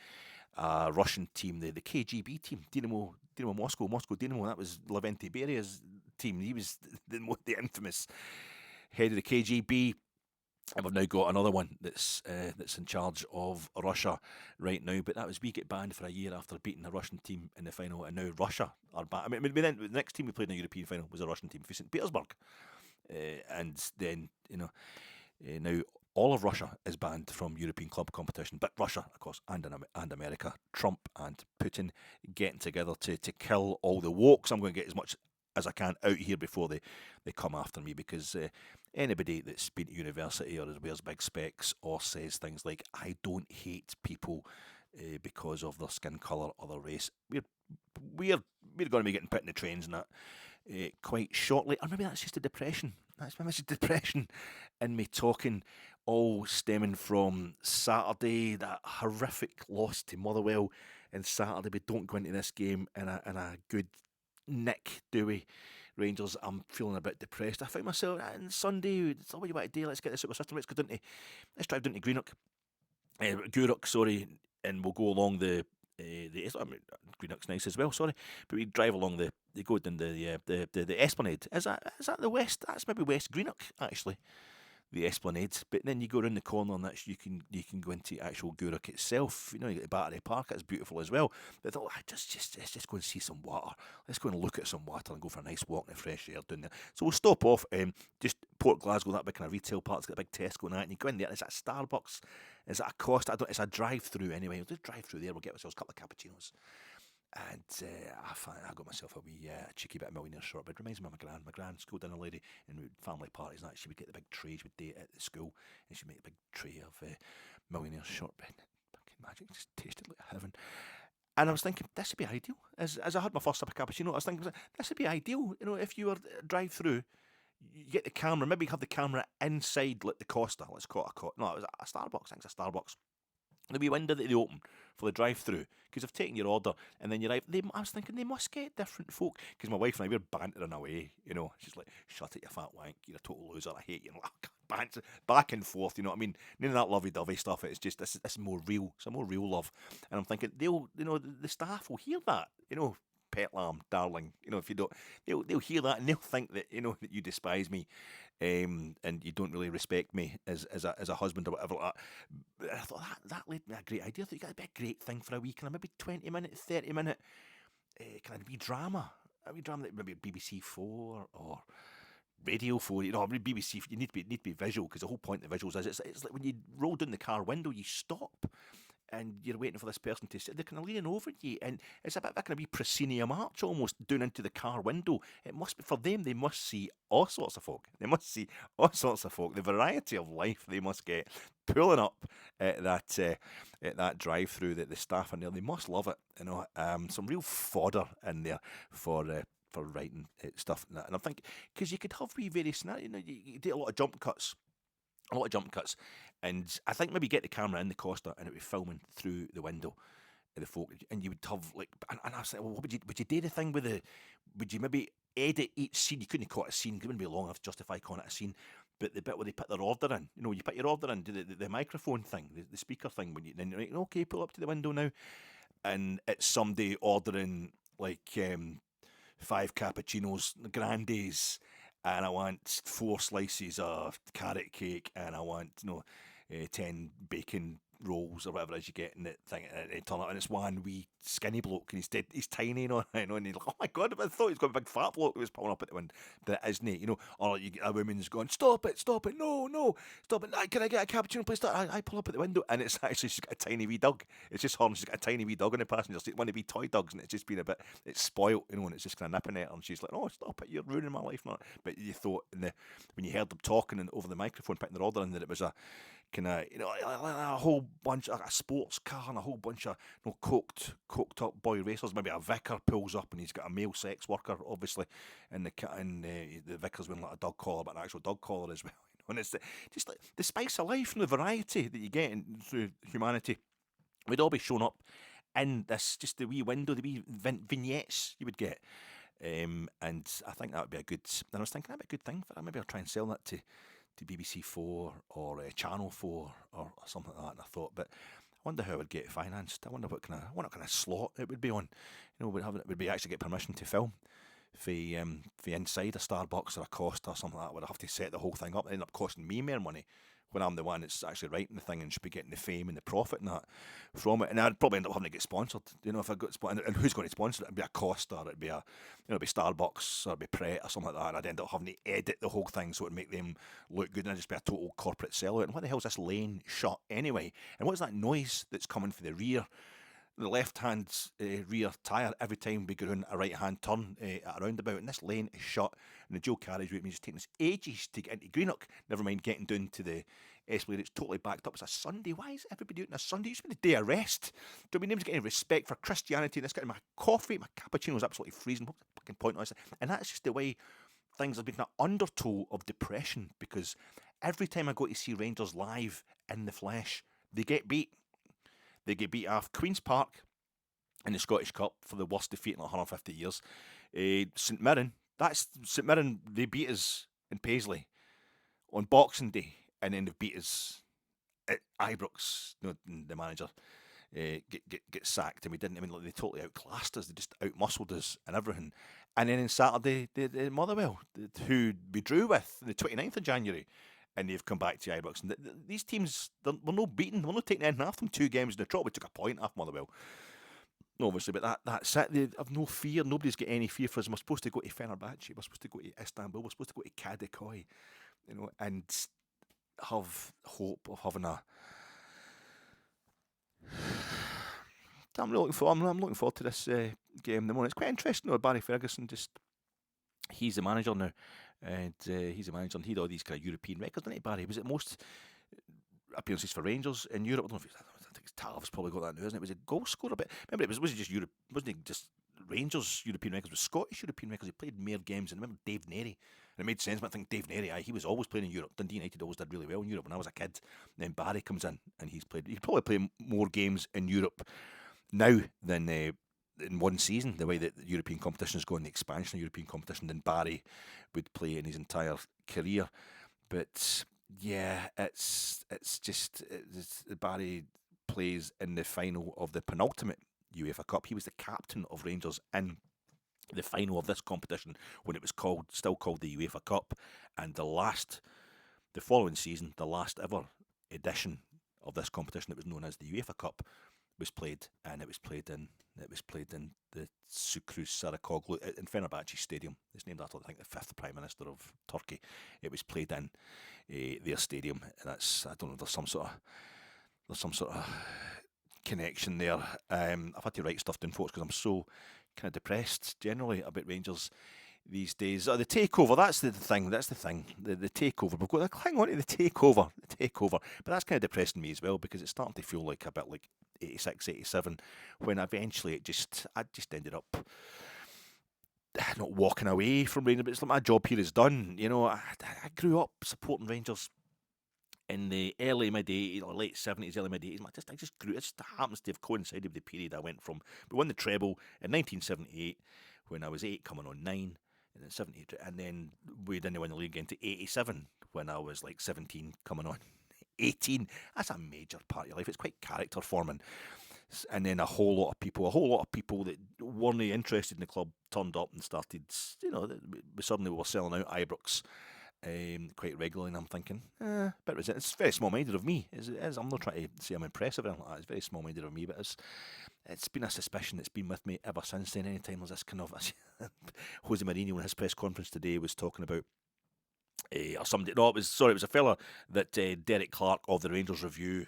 A: a Russian team, the KGB team, Dynamo Moscow Dynamo. That was Levente Beria's team. He was the infamous head of the KGB. And we've now got another one that's in charge of Russia right now. But that was, we get banned for a year after beating a Russian team in the final, and now Russia are banned. I mean, then the next team we played in the European final was a Russian team for St. Petersburg, and then now all of Russia is banned from European club competition. But Russia, of course, and America, Trump and Putin getting together to kill all the wokes. I'm going to get as much as I can out here before they come after me, because anybody that's been to university or wears big specs or says things like, I don't hate people because of their skin colour or their race, we're going to be getting put in the trains and that quite shortly. Or maybe that's just a depression. That's maybe just depression in me talking, all stemming from Saturday, that horrific loss to Motherwell. And Saturday, we don't go into this game in a good nick, do we? Rangers, I'm feeling a bit depressed. I found myself on Sunday, it's all what you want to do, let's get the super system, let's drive down to Gheorghe, sorry, and we'll go along the I mean, Greenock's nice as well, sorry, but we drive along they go down the Esplanade. Is that the west? That's maybe West Greenock, actually, the Esplanade. But then you go around the corner and that's you can go into actual Gheorghe itself. You get the Battery Park, it's beautiful as well. But I thought, let's just go and see some water. Let's go and look at some water and go for a nice walk in the fresh air down there. So we'll stop off, just Port Glasgow, that big kind of retail park, it's got a big Tesco and that, and you go in there, and it's at Starbucks. Is that a Costa? It's a drive-through anyway. We'll just drive through there, we'll get ourselves a couple of cappuccinos. And I got myself a wee cheeky bit of millionaire shortbread. Reminds me of my gran school dinner lady in family parties and that. She would get the big tray, she would date at the school, and she'd make a big tray of millionaire shortbread. Fucking magic, just tasted like heaven. And I was thinking, this would be ideal. As I had my first sip of cappuccino, I was thinking, this would be ideal. If you were drive through, you get the camera, maybe you have the camera inside like the Costa. Let's call it a Costa. No, it was a Starbucks. I think it's a Starbucks. The wee window that they open for the drive-through, because they've taken your order and then you arrive. I was thinking they must get different folk, because my wife and I, we're bantering away. She's like, "Shut it, you fat wank! You're a total loser. I hate you." And like, banter back and forth. You know what I mean? None of that lovey-dovey stuff. It's just this is more real. It's a more real love. And I'm thinking the staff will hear that. Pet lamb, darling. If you don't, they'll hear that and they'll think that that you despise me, and you don't really respect me as a husband or whatever like that. But I thought that led me a great idea. I thought you got to be a great thing for a week, and maybe 20-minute, 30-minute kind of wee drama that maybe BBC 4 or Radio 4. BBC. You need to be visual, because the whole point of the visuals is it's like when you roll down the car window, you stop. And you're waiting for this person to sit. They're kind of leaning over you, and it's a bit of a kind of wee proscenium arch almost down into the car window. It must be for them. They must see all sorts of folk. The variety of life they must get pulling up at that drive-through. That the staff in there, they must love it. Some real fodder in there for writing stuff and that. And I think because you could have wee various scenarios. You do a lot of jump cuts. And I think maybe get the camera in the Costa and it would be filming through the window of the folk, and you would have like, and I was like, well, what would you do the thing with would you maybe edit each scene? You couldn't call it a scene, it wouldn't be long enough to justify calling it a scene, but the bit where they put their order in, you put your order in, do the microphone thing, the speaker thing, when then you're like, okay, pull up to the window now, and it's somebody ordering like 5 cappuccinos, grandes, and I want 4 slices of carrot cake, and I want 10 bacon rolls or whatever it is you get in that thing, and turn up, and it's one wee skinny bloke, and he's tiny, and he's like, oh my god, I thought he's got a big fat bloke who was pulling up at the window, but it isn't, or a woman's going, stop it, no, stop it, can I get a cappuccino, please? I pull up at the window, and it's actually, she's got a tiny wee dog, it's just her, and she's got a tiny wee dog in the passenger seat, one of the wee toy dogs, and it's just been a bit, it's spoilt, and it's just kind of nipping at her, and she's like, oh, stop it, you're ruining my life, but you thought, when you heard them talking and over the microphone, putting their order in, that it was a kind of, a whole bunch, like a sports car and a whole bunch of coked up boy racers. Maybe a vicar pulls up and he's got a male sex worker, obviously, and the vicar's wearing like a dog collar, but an actual dog collar as well. And it's just like the spice of life and the variety that you get through humanity would all be shown up in this, just the wee window, the wee vignettes you would get. And I think that would be a good, and I was thinking that'd be a good thing for that. Maybe I'll try and sell that to BBC 4 or Channel 4 or something like that. And I thought, but I wonder how it would get financed. I wonder what kind of slot it would be on. Would we actually get permission to film for inside a Starbucks or a Costa or something like that? Would I have to set the whole thing up? It'd end up costing me more money. when I'm the one that's actually writing the thing and should be getting the fame and the profit and that from it. And I'd probably end up having to get sponsored, if I got sponsored. And who's going to sponsor it? It'd be a Costa, or it'd be it'd be Starbucks, or it'd be Pret, or something like that. And I'd end up having to edit the whole thing so it'd make them look good, and I'd just be a total corporate sellout. And what the hell's this lane shut anyway? And what's that noise that's coming for the rear? The left-hand rear tyre every time we go down a right-hand turn at a roundabout, and this lane is shut, and the dual carriageway means it's taking us ages to get into Greenock, never mind getting down to the Esplanade. It's totally backed up. It's a Sunday. Why is everybody doing a Sunday? It's been a day of rest. Don't mean names get any respect for Christianity. This getting my coffee, my cappuccino is absolutely freezing. What's the fucking point on this? And that's just the way things have been, an undertow of depression, because every time I go to see Rangers live in the flesh, they get beat. They get beat off Queen's Park in the Scottish Cup for the worst defeat in like 150 years. St Mirren, they beat us in Paisley on Boxing Day, and then they beat us at Ibrox. The manager get sacked, and we didn't. I mean, they totally outclassed us. They just outmuscled us and everything. And then on Saturday, the Motherwell, who we drew with on the 29th of January, and they've come back to Ibrox. And these teams, we're not beaten. We're not taking anything off them. 2 games in the trot. We took a point off Motherwell, obviously, but that's it. They have no fear. Nobody's got any fear for us. We're supposed to go to Fenerbahçe. We're supposed to go to Istanbul. We're supposed to go to Kadıköy, and have hope of having a. I'm looking forward to this game in the morning. It's quite interesting though. Barry Ferguson, he's the manager now. And he's a manager, and he had all these kind of European records, didn't he, Barry? Was it most appearances for Rangers in Europe? I think Talv's probably got that now, isn't it? Was it goal scorer? But remember, was it just Europe? Wasn't it just Rangers European records? It was Scottish European records. He played more games. And remember Dave Neary? And it made sense, but I think Dave Neary, he was always playing in Europe. Dundee United always did really well in Europe when I was a kid. And then Barry comes in, and he probably play more games in Europe now than in one season, the way that the European competition is going, the expansion of European competition, than Barry would play in his entire career. But yeah, it's Barry plays in the final of the penultimate UEFA Cup. He was the captain of Rangers in the final of this competition when it was still called the UEFA Cup, and the following season, the last ever edition of this competition that was known as the UEFA Cup was played, and it was played in the Sucrus Sarıkoglu in Fenerbahçe Stadium. It's named after, I think, the 5th Prime Minister of Turkey. It was played in their stadium, and that's, I don't know, there's some sort of connection there. I've had to write stuff down, folks, because I'm so kind of depressed generally about Rangers these days. The takeover, that's the thing. The takeover. We've got to hang on to the takeover. But that's kind of depressing me as well, because it's starting to feel like a bit like 86, 87, when eventually I just ended up not walking away from Rangers, but it's like my job here is done. I grew up supporting Rangers in the early mid-80s, or late 70s, early mid-80s. I just grew. It just happens to have coincided with the period I went from. We won the treble in 1978 when I was 8, coming on 9, and then 78, and then we didn't win the league into 87 when I was like 17, coming on 18. That's a major part of your life. It's quite character forming. And then a whole lot of people that weren't interested in the club turned up and started, we suddenly were selling out Ibrox quite regularly, and I'm thinking, bit resentful. It's very small-minded of me. It is. I'm not trying to say I'm impressive or anything like that. It's very small-minded of me, but it's been a suspicion that's been with me ever since then. Anytime there's this kind of Jose Mourinho in his press conference today was talking about or somebody. No, it was a fella that Derek Clark of the Rangers Review,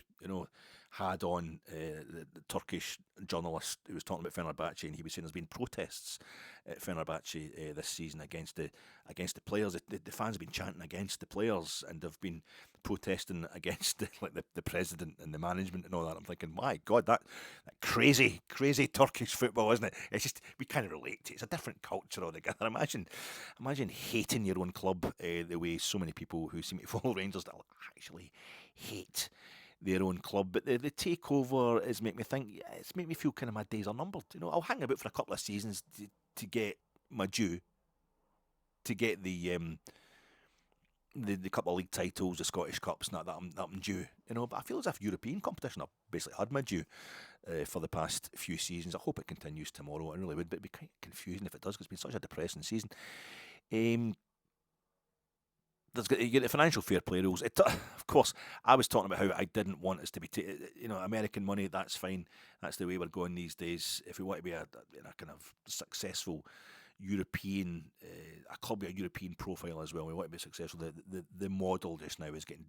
A: had on the Turkish journalist who was talking about Fenerbahce, and he was saying there's been protests at Fenerbahce this season against the players. The fans have been chanting against the players, and they've been protesting against the president and the management and all that. I'm thinking, my God, that crazy Turkish football, isn't it? It's just, we kind of relate to it. It's a different culture altogether. Imagine hating your own club the way so many people who seem to follow Rangers actually hate their own club. But the takeover is make me think. It's made me feel kind of my days are numbered. I'll hang about for a couple of seasons to get my due, to get the couple of league titles, the Scottish Cups, and that I'm due. But I feel as if European competition, I've basically had my due for the past few seasons. I hope it continues tomorrow. I really would, but it'd be quite confusing if it does, because it's been such a depressing season. you get the financial fair play rules. Of course, I was talking about how I didn't want us to be, American money. That's fine. That's the way we're going these days. If we want to be a kind of successful European, a club with a European profile as well, we want to be successful. The model just now is getting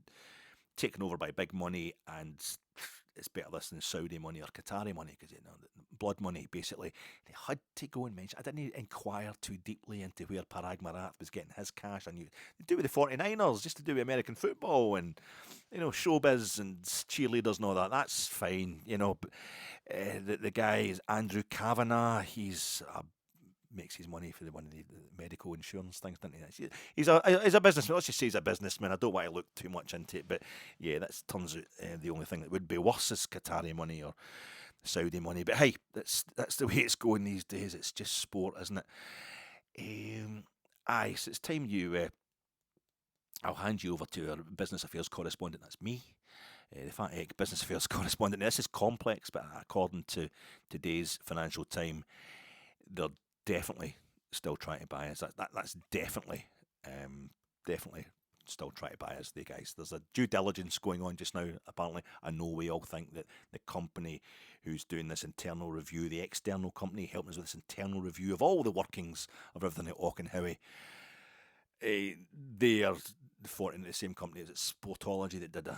A: taken over by big money, and it's better this than Saudi money or Qatari money, because blood money, basically. They had to go and mention, I didn't inquire too deeply into where Parag Marat was getting his cash. I knew they do with the 49ers, just to do with American football and showbiz and cheerleaders and all that. That's fine, but the guy is Andrew Kavanagh. He's makes his money for the medical insurance things, doesn't he? He's a businessman. Let's just say he's a businessman. I don't want to look too much into it, but yeah, that turns out the only thing that would be worse is Qatari money or Saudi money. But hey, that's the way it's going these days. It's just sport, isn't it? So it's time I'll hand you over to our business affairs correspondent. That's me. The Fat Egg business affairs correspondent. Now, this is complex, but according to today's Financial Times, they're definitely still trying to buy us. That's definitely still trying to buy us, the guys. There's a due diligence going on just now, apparently. I know we all think that the company who's doing this internal review, the external company helping us with this internal review of all the workings of everything at Auchenhowie, they are the same company as Sportology that did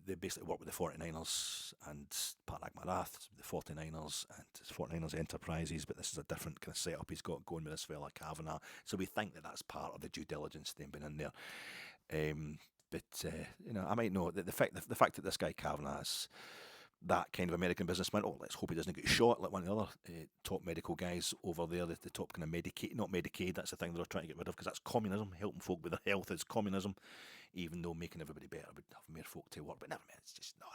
A: they basically work with the 49ers and Parag Marat, the 49ers and 49ers Enterprises, but this is a different kind of setup he's got going with this fella Kavanagh. So we think that that's part of the due diligence thing being in there. I might know that the fact that this guy Kavanagh is that kind of American businessman, let's hope he doesn't get shot like one of the other top medical guys over there, the top kind of Medicaid, that's the thing they're trying to get rid of, because that's communism. Helping folk with their health is communism, even though making everybody better would have more folk to work. But never mind, it's just no.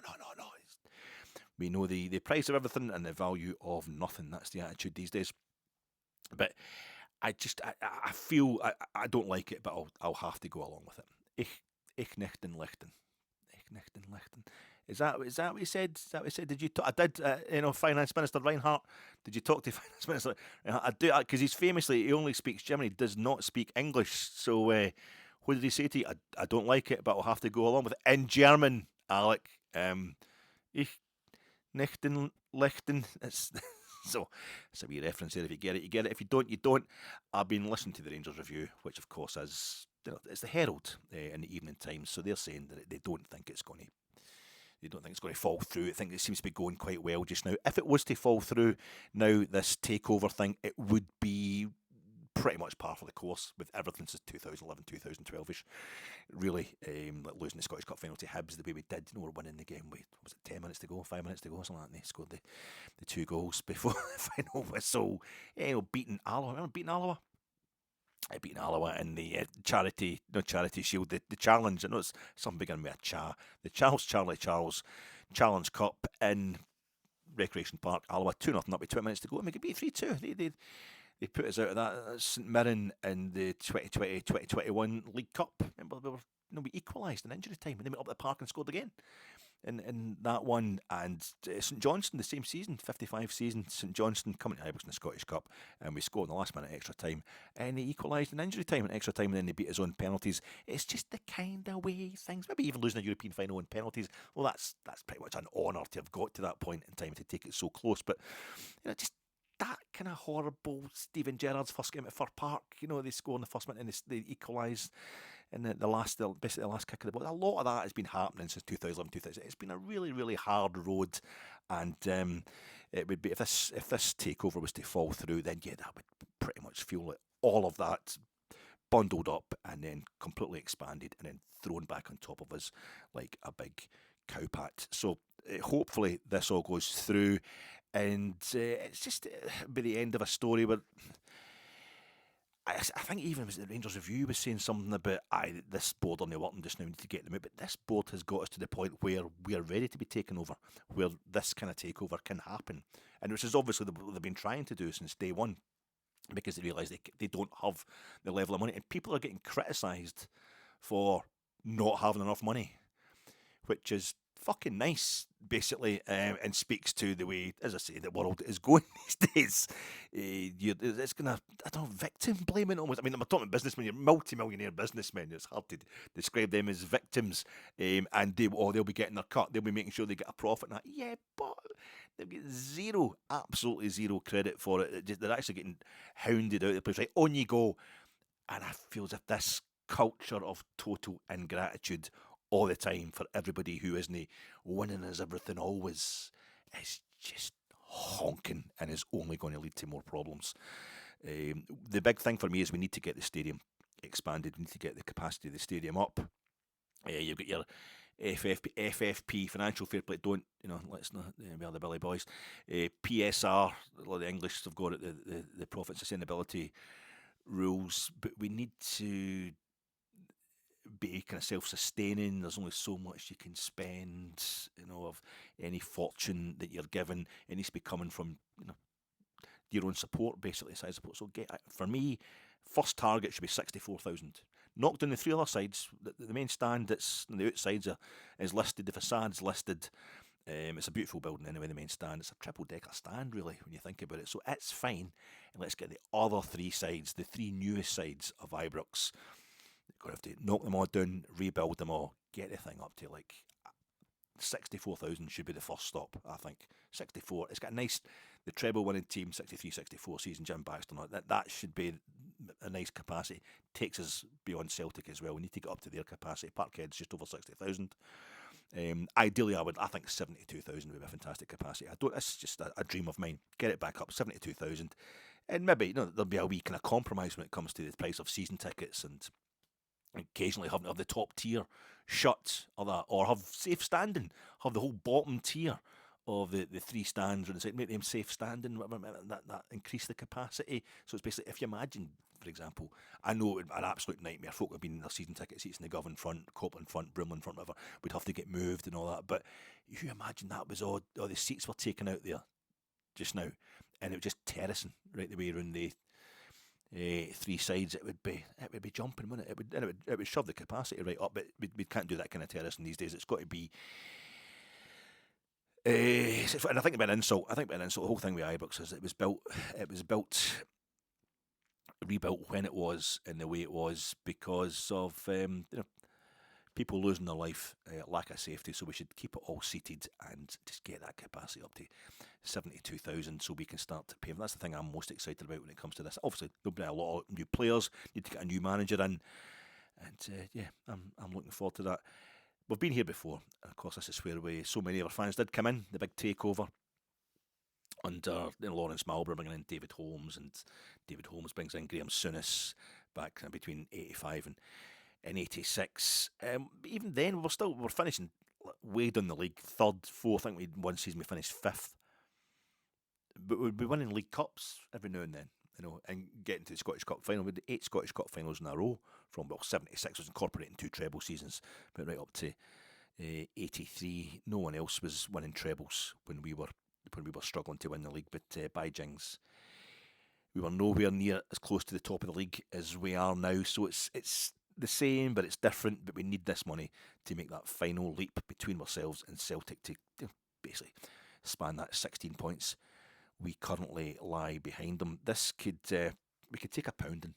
A: We know the price of everything and the value of nothing. That's the attitude these days. But I feel I don't like it, but I'll have to go along with it. Ich nichten lichten. Is that what he said? Did you talk? I did. Finance Minister Reinhardt. Did you talk to Finance Minister? I do, because he only speaks German. He does not speak English. So what did he say to you? I don't like it, but I'll have to go along with it in German, Alec. Ich nichten lichten. So it's a wee reference there. If you get it, you get it. If you don't, you don't. I've been listening to the Rangers review, which of course is it's the Herald in the Evening Times. So they're saying that they don't think it's going to fall through. I think it seems to be going quite well just now. If it was to fall through now, this takeover thing, it would be pretty much par for the course with everything since 2011, 2012ish. Really, like losing the Scottish Cup final to Hibs the way we did. We're winning the game with, was it 10 minutes to go, 5 minutes to go, something like that, and they scored the 2 goals before the final whistle. Beating Alloa. Remember beating Alloa? Beating Alloa in the charity shield, the challenge. I know it's something beginning with a cha. The Charlie Charles Challenge Cup in Recreation Park, Alloa 2-0 up with 20 minutes to go, and we could beat 3-2. They put us out of that St Mirren in the 2020-2021 League Cup. Remember, we equalised in injury time, and then went up the park and scored again in that one. And St Johnstone, the same season, 55 season, St Johnstone coming to Ibrox in the Scottish Cup, and we scored in the last minute extra time, and they equalised in injury time and extra time, and then they beat us on penalties. It's just the kind of way things, maybe even losing a European final on penalties, well, that's pretty much an honour to have got to that point in time to take it so close. But just that kind of horrible Steven Gerrard's first game at Fir Park, they score in the first minute and they equalise in the last kick of the ball. A lot of that has been happening since 2011, 2000. It's been a really, really hard road, and it would be if this takeover was to fall through, then yeah, that would pretty much feel like all of that bundled up and then completely expanded and then thrown back on top of us like a big cowpat. So hopefully this all goes through. And it's just by the end of a story where I think even the Rangers Review was saying something about this board on the working just now, we need to get them out. But this board has got us to the point where we are ready to be taken over, where this kind of takeover can happen. And which is obviously what they've been trying to do since day one, because they realise they don't have the level of money. And people are getting criticised for not having enough money, which is fucking nice, basically, and speaks to the way, as I say, the world is going these days. It's gonna, I don't know, victim blaming almost. I mean, I'm talking businessmen, you're multi-millionaire businessmen. It's hard to describe them as victims, and they'll be getting their cut. They'll be making sure they get a profit. And that. Yeah, but they'll get absolutely zero credit for it. They're actually getting hounded out of the place. Right, on you go. And I feel as if this culture of total ingratitude all the time for everybody who isn't winning is everything always is just honking and is only going to lead to more problems. The big thing for me is we need to get the stadium expanded. We need to get the capacity of the stadium up. You've got your FFP, financial fair play. Let's not be the Billy Boys. PSR, a lot of the English have got it, the profit sustainability rules, but we need to be kind of self-sustaining. There's only so much you can spend, of any fortune that you're given. It needs to be coming from, your own support, basically, side support. So for me, first target should be 64,000. Knock down the three other sides. The main stand that's on the outsides is listed. The facade's listed. It's a beautiful building anyway, the main stand. It's a triple-decker stand, really, when you think about it. So it's fine. And let's get the other three sides, the three newest sides of Ibrox. You're going to have to knock them all down, rebuild them all, get the thing up to 64,000 should be the first stop, I think. 64. It's got the treble-winning team, 63-64 season, Jim Baxter. That should be a nice capacity. Takes us beyond Celtic as well. We need to get up to their capacity. Parkhead's just over 60,000. Ideally, I think 72,000 would be a fantastic capacity. It's just a dream of mine. Get it back up, 72,000, and maybe there'll be a wee kind of compromise when it comes to the price of season tickets, and occasionally have the top tier shut or have safe standing, have the whole bottom tier of the three stands, and make them safe standing. That increase the capacity. So it's basically, if you imagine, for example, I know an absolute nightmare. Folk have been in their season ticket seats in the Govan front, Copeland front, Brimlin front, whatever. We'd have to get moved and all that. But if you imagine that was all the seats were taken out there just now, and it was just terracing right the way around the three sides, it would be jumping, wouldn't it? It would shove the capacity right up. But we can't do that kind of terracing these days. It's got to be. And I think it'd be an insult. The whole thing with Ibrox is it was rebuilt when it was in the way it was because of people losing their life, lack of safety. So we should keep it all seated and just get that capacity up to 72,000 so we can start to pay. And that's the thing I'm most excited about when it comes to this. Obviously, there'll be a lot of new players. Need to get a new manager in, and I'm looking forward to that. We've been here before. Of course, this is where so many of our fans did come in. The big takeover under Lawrence Marlborough bringing in David Holmes, and David Holmes brings in Graham Souness back between 85 and 86. Even then, we're finishing way down the league, third, fourth. I think one season we finished fifth, but we'd be winning league cups every now and then, and getting to the Scottish Cup final. We had 8 Scottish Cup finals in a row from 76 was incorporating 2 treble seasons, but right up to 83. No one else was winning trebles when we were struggling to win the league. But by jings, we were nowhere near as close to the top of the league as we are now. So it's the same, but it's different. But we need this money to make that final leap between ourselves and Celtic to basically span that 16 points we currently lie behind them. This could we could take a pounding.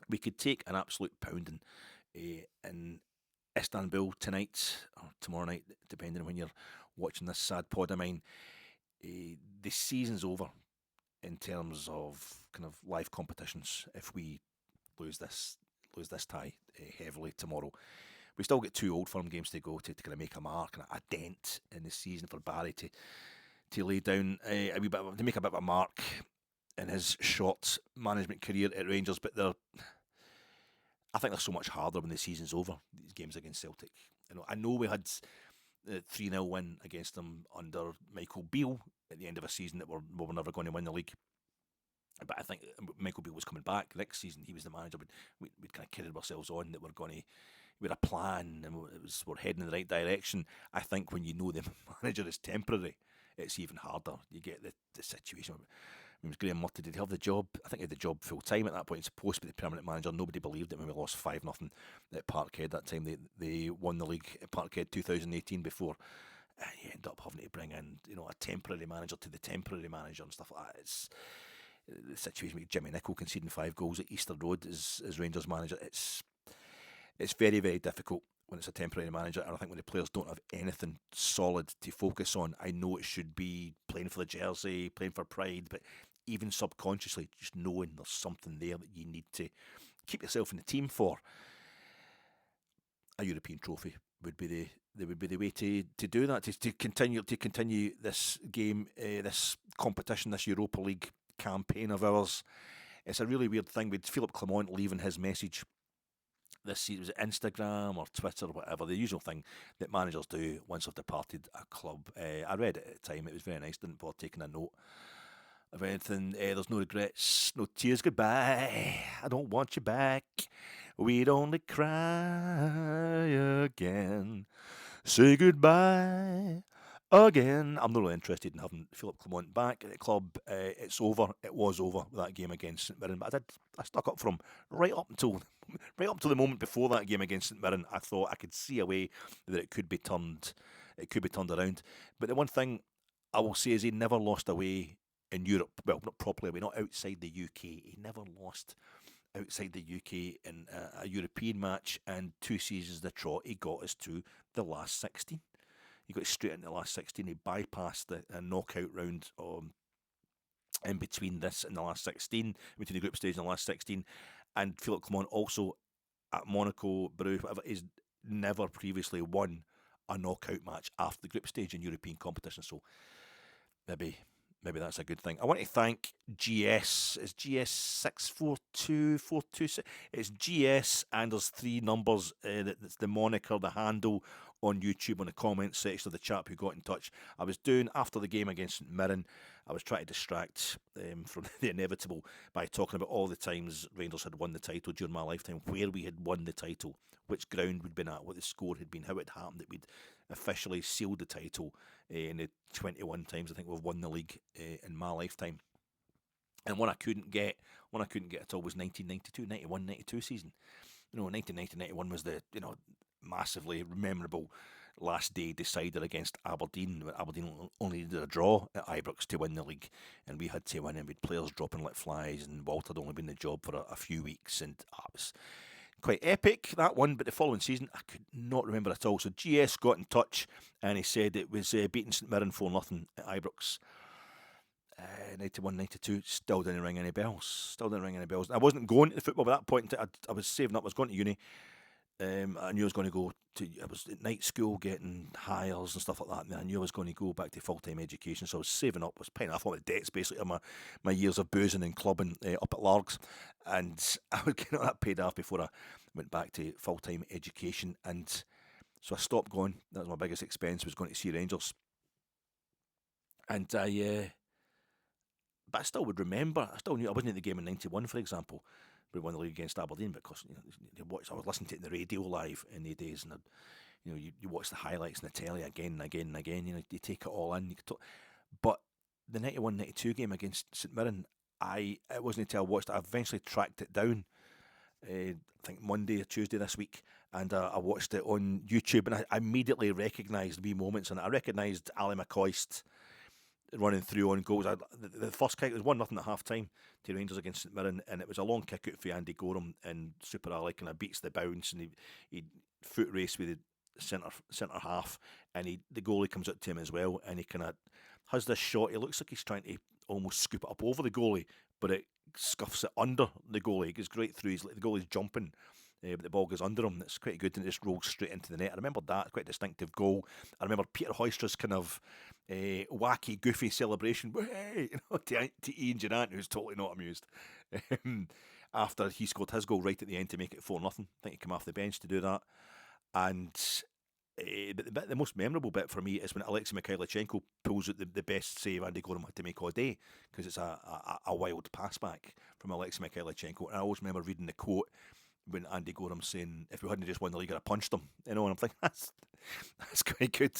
A: We could take an absolute pounding in Istanbul tonight or tomorrow night, depending on when you're watching this sad pod of mine. The season's over in terms of kind of live competitions if we lose this tie heavily tomorrow. We still get 2 Old Firm games to go to kind of make a mark and a dent in the season for Barry to lay down a wee bit, to make a bit of a mark in his short management career at Rangers. But I think they're so much harder when the season's over, these games against Celtic. I know we had a 3-0 win against them under Michael Beale at the end of a season that we were never going to win the league. But I think Michael Beale was coming back next season. He was the manager, but we'd kind of carried ourselves on that we had a plan and we're heading in the right direction. I think when you know the manager is temporary, it's even harder. You get the situation. It was Graham Murty. Did he have the job? I think he had the job full time at that point. He's supposed to be the permanent manager. Nobody believed it when we lost 5-0 at Parkhead that time. They won the league at Parkhead 2018 before. And you end up having to bring in, a temporary manager to the temporary manager and stuff like that. It's the situation with Jimmy Nicholl conceding 5 goals at Easter Road as Rangers manager. It's very, very difficult when it's a temporary manager, and I think when the players don't have anything solid to focus on. I know it should be playing for the jersey, playing for pride, but even subconsciously, just knowing there's something there that you need to keep yourself in the team for. A European trophy would be the way to do that, to continue this game, this competition, this Europa League campaign of ours. It's a really weird thing with Philippe Clement leaving his message this was it Instagram or Twitter or whatever, the usual thing that managers do once they've departed a club. I read it at the time, it was very nice, didn't bother taking a note of anything. There's no regrets, no tears, goodbye, I don't want you back, we'd only cry again, say goodbye again. I'm not really interested in having Philippe Clement back at the club. It's over. It was over with that game against St Mirren. But I stuck up for him right up until the moment before that game against St Mirren. I thought I could see a way that it could be turned around. But the one thing I will say is he never lost away in Europe. Well, not properly away, not outside the UK. He never lost outside the UK in a European match. And 2 seasons the trot, he got us to the last 16. He got straight into the last 16. He bypassed the knockout round in between this and the last 16, between the group stage and the last 16. And Philippe Clement also at Monaco, Bruges, whatever, he's never previously won a knockout match after the group stage in European competition. So maybe that's a good thing. I want to thank GS. It's GS 642426. It's GS, and there's 3 numbers. That's the moniker, the handle on YouTube, on the comment section of the chap who got in touch. I was doing, after the game against St Mirren, I was trying to distract from the inevitable by talking about all the times Rangers had won the title during my lifetime, where we had won the title, which ground we'd been at, what the score had been, how it happened that we'd officially sealed the title in the 21 times I think we've won the league in my lifetime. And one I couldn't get at all was 1992, 91, 92 season. 1990, 91 was the, massively memorable last day decider against Aberdeen. Aberdeen only needed a draw at Ibrox to win the league, and we had to win, and we had players dropping like flies, and Walter had only been in the job for a few weeks, and it was quite epic, that one. But the following season, I could not remember at all. So GS got in touch, and he said it was beating St Mirren 4-0 at Ibrox. 91, 92, still didn't ring any bells. I wasn't going to the football at that point. I was saving up. I was going to uni. I knew I was going to go to. I was at night school getting hires and stuff like that. And I knew I was going to go back to full-time education. So I was saving up. I was paying off all the debts basically of my years of boozing and clubbing up at Largs. And I would get that paid off before I went back to full-time education. And so I stopped going. That was my biggest expense, was going to see Rangers. And but I still would remember. I still knew I wasn't at the game in '91, for example. We won the league against Aberdeen, because I was listening to it in the radio live in the days, and you watch the highlights in the telly again and again and again. You take it all in. But the 91-92 game against St Mirren, it wasn't until I watched it. I eventually tracked it down. I think Monday or Tuesday this week, and I watched it on YouTube, and I immediately recognised wee moments, and I recognised Ali McCoist running through on goals. The first kick was 1-0 at half time to Rangers against St Mirren, and it was a long kick out for Andy Gorham, and Super Ali kind of beats the bounce, and he foot race with the centre half, and the goalie comes up to him as well, and he kind of has this shot. He looks like he's trying to almost scoop it up over the goalie, but it scuffs it under the goalie. It goes great through. The goalie's jumping, but the ball goes under him. It's quite good, and it just rolls straight into the net. I remember that, quite a distinctive goal. I remember Peter Hoystra's kind of wacky, goofy celebration, hey, to Ian Durant, who's totally not amused, after he scored his goal right at the end to make it 4-0. I think he came off the bench to do that. And but the most memorable bit for me is when Alexei Mikhailichenko pulls out the best save Andy Gorham had to make all day, because it's a wild pass back from Alexei Mikhailichenko. And I always remember reading the quote when Andy Gorham saying, if we hadn't just won the league, I'd have punched him. And I'm thinking, that's quite good.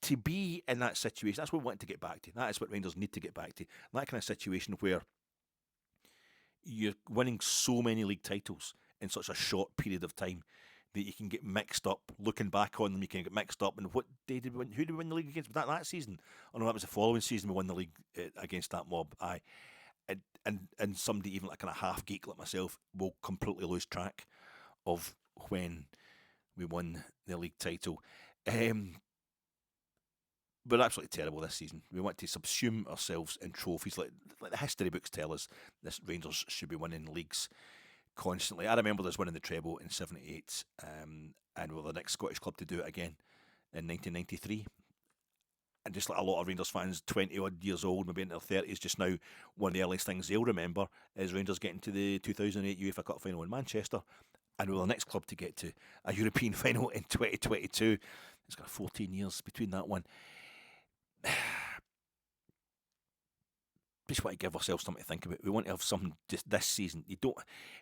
A: to be in that situation, that's what we want to get back to. That is what Rangers need to get back to. That kind of situation where you're winning so many league titles in such a short period of time that you can get mixed up. Looking back on them, you can get mixed up. And what day did we win? Who did we win the league against? Was that season? Oh no, that was the following season we won the league against that mob. Aye. And somebody even like kind of half geek like myself will completely lose track of when we won the league title. We're absolutely terrible this season. We want to subsume ourselves in trophies. Like the history books tell us, this Rangers should be winning leagues constantly. I remember us winning the treble in '78, and we're the next Scottish club to do it again in 1993. And just like a lot of Rangers fans, 20-odd years old, maybe in their 30s just now, one of the earliest things they'll remember is Rangers getting to the 2008 UEFA Cup final in Manchester. And we're the next club to get to a European final in 2022. It's got 14 years between that one. Just want to give ourselves something to think about. We want to have something just this season. You don't.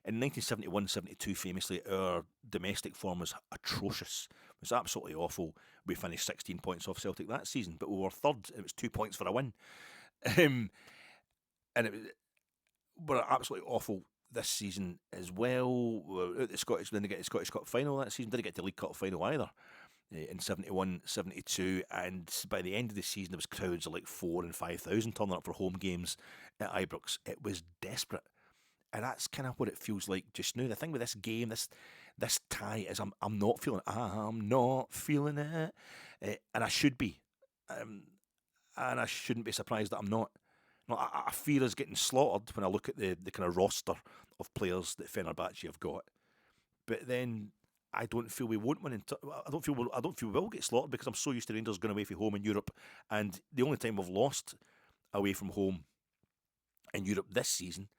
A: In 1971-72, famously, our domestic form was atrocious. It was absolutely awful. We finished 16 points off Celtic that season, but we were third. It was 2 points for a win, and we're absolutely awful this season as well. We're at the Scottish, didn't get the Scottish Cup final that season. Didn't get the League Cup final either. In 71-72, and by the end of the season there was crowds of like 4,000 and 5,000 turning up for home games at Ibrox. It was desperate, and that's kind of what it feels like just now. The thing with this game, this tie, is I'm not feeling it, and I should be, and I shouldn't be surprised that I'm not. I fear us getting slaughtered when I look at the kind of roster of players that Fenerbahce have got, but then I don't feel we won't win. I don't feel we will get slaughtered because I'm so used to Rangers going away from home in Europe, and the only time we've lost away from home in Europe this season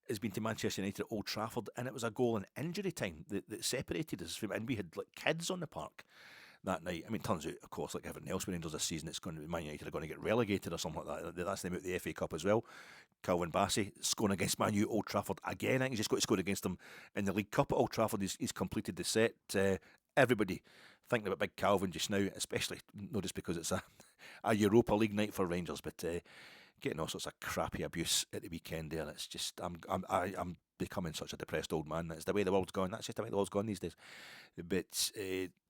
A: has been to Manchester United at Old Trafford, and it was a goal in injury time that separated us from, and we had like kids on the park that night. I mean, turns out, of course, like everything else with Rangers this season, it's going to be Man United are going to get relegated or something like that. That's them out the FA Cup as well. Calvin Bassey scoring against Man U at Old Trafford again. I think he's just got to score against them in the League Cup at Old Trafford. He's completed the set. Everybody thinking about Big Calvin just now, especially not just because it's a Europa League night for Rangers, but getting all sorts of crappy abuse at the weekend there. It's just I'm becoming such a depressed old man. That's the way the world's gone. That's just the way the world's gone these days. But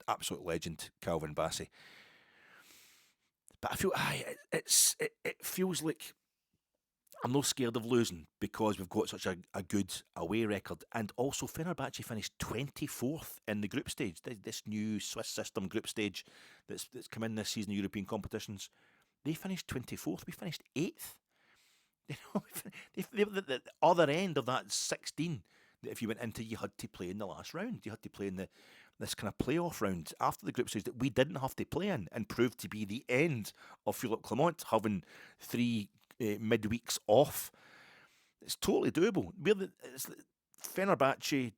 A: absolute legend, Calvin Bassey. But I feel it feels like I'm not scared of losing because we've got such a good away record, and also Fenerbahce finished 24th in the group stage. This new Swiss system group stage that's come in this season of European competitions. They finished 24th. We finished 8th. You know, the other end of that 16 that if you went into, you had to play in the last round. You had to play in this kind of playoff round after the group stage that we didn't have to play in, and proved to be the end of Philippe Clement having 3 midweeks off. It's totally doable. It's Fenerbahce,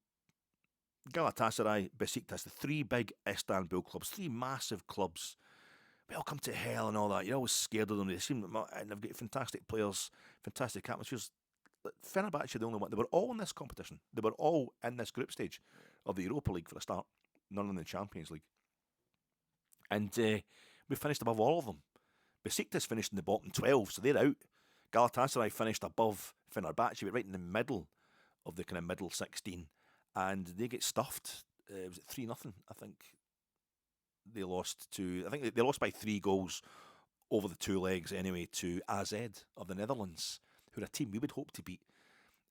A: Galatasaray, Besiktas, the 3 big Istanbul clubs, 3 massive clubs. Welcome to hell and all that. You're always scared of them. They seem, and they've got fantastic players, fantastic atmospheres. Fenerbahce are the only one. They were all in this competition. They were all in this group stage of the Europa League for a start. None in the Champions League. And we finished above all of them. Besiktas finished in the bottom 12, so they're out. Galatasaray finished above Fenerbahce, but right in the middle of the kind of middle 16, and they get stuffed. Was it 3-0? I think they lost to. I think they lost by 3 goals over the 2 legs anyway to AZ of the Netherlands, who are a team we would hope to beat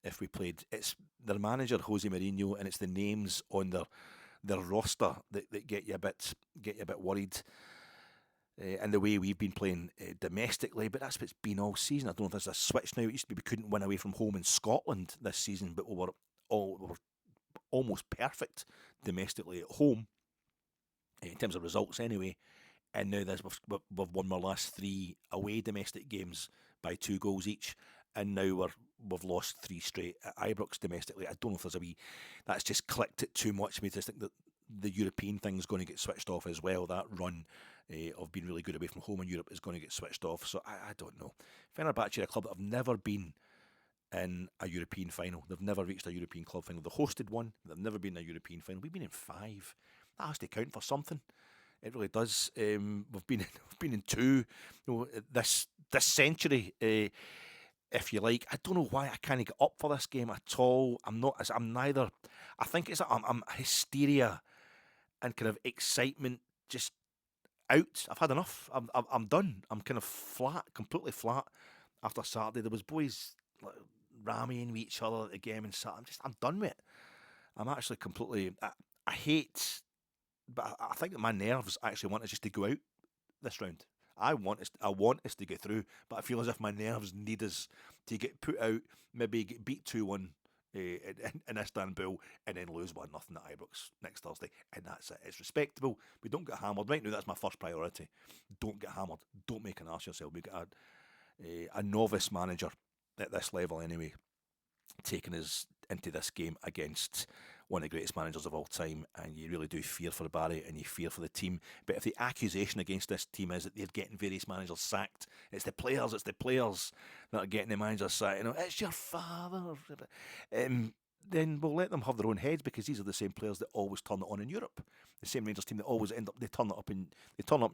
A: if we played. It's their manager Jose Mourinho, and it's the names on their roster that get you a bit worried. And the way we've been playing domestically, but that's what it's been all season. I don't know if there's a switch now. It used to be we couldn't win away from home in Scotland this season, but we were almost perfect domestically at home in terms of results anyway. And now we've won our last 3 away domestic games by 2 goals each, and now we've lost 3 straight at Ibrox domestically. I don't know if there's that's just clicked it too much. I mean, I just think that the European thing's going to get switched off as well. That run of being really good away from home in Europe is going to get switched off. So I don't know. Fenerbahce are a club that have never been in a European final. They've never reached a European club final. They hosted one, but they've never been in a European final. We've been in 5. That has to count for something. It really does. We've been in two, this century, if you like. I don't know why I can't get up for this game at all. I'm neither. I think I'm hysteria and kind of excitement just out. I've had enough. I'm done. I'm kind of flat, completely flat after Saturday. There was boys like ramming with each other at the game and Saturday. I'm done with it. I'm actually completely. I hate. But I think that my nerves actually want us just to go out this round. I want us to get through, but I feel as if my nerves need us to get put out, maybe get beat 2-1 in Istanbul, and then lose 1-0 at Ibrox next Thursday, and that's it. It's respectable. We don't get hammered right now. That's my first priority. Don't get hammered. Don't make an arse yourself. We got a novice manager at this level anyway, taking us into this game against one of the greatest managers of all time, and you really do fear for Barry and you fear for the team. But if the accusation against this team is that they're getting various managers sacked, it's the players that are getting the managers sacked. It's your father. Then we'll let them have their own heads, because these are the same players that always turn it on in Europe. The same Rangers team that always they turn up in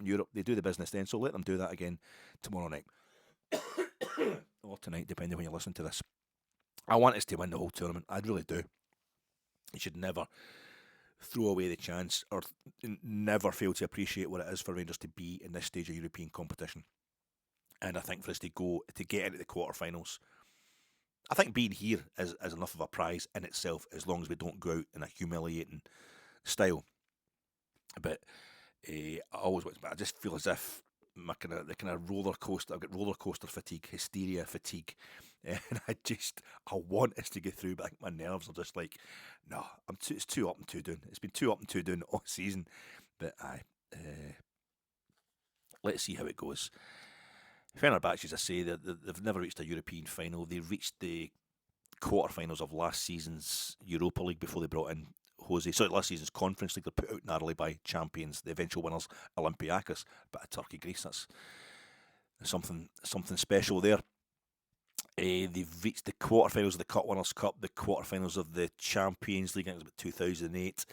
A: Europe. They do the business then. So let them do that again tomorrow night or tonight, depending when you listen to this. I want us to win the whole tournament. I really do. You should never throw away the chance, or never fail to appreciate what it is for Rangers to be in this stage of European competition. And I think for us to get into the quarterfinals, I think being here is enough of a prize in itself, as long as we don't go out in a humiliating style. But I just feel as if the kind of roller coaster. I've got roller coaster fatigue, hysteria fatigue, and I want us to get through. But I think my nerves are just like, no, it's too up and too down. It's been too up and too down all season. But let's see how it goes. Fenerbahçe, as I say, they've never reached a European final. They reached the quarterfinals of last season's Europa League before they brought in Jose. Sorry, last season's Conference League. They're put out narrowly by champions, the eventual winners, Olympiacos. But a Turkey, Greece, that's something special there. They've reached the quarterfinals of the Cup Winners' Cup, the quarterfinals of the Champions League. I think it was about 2008.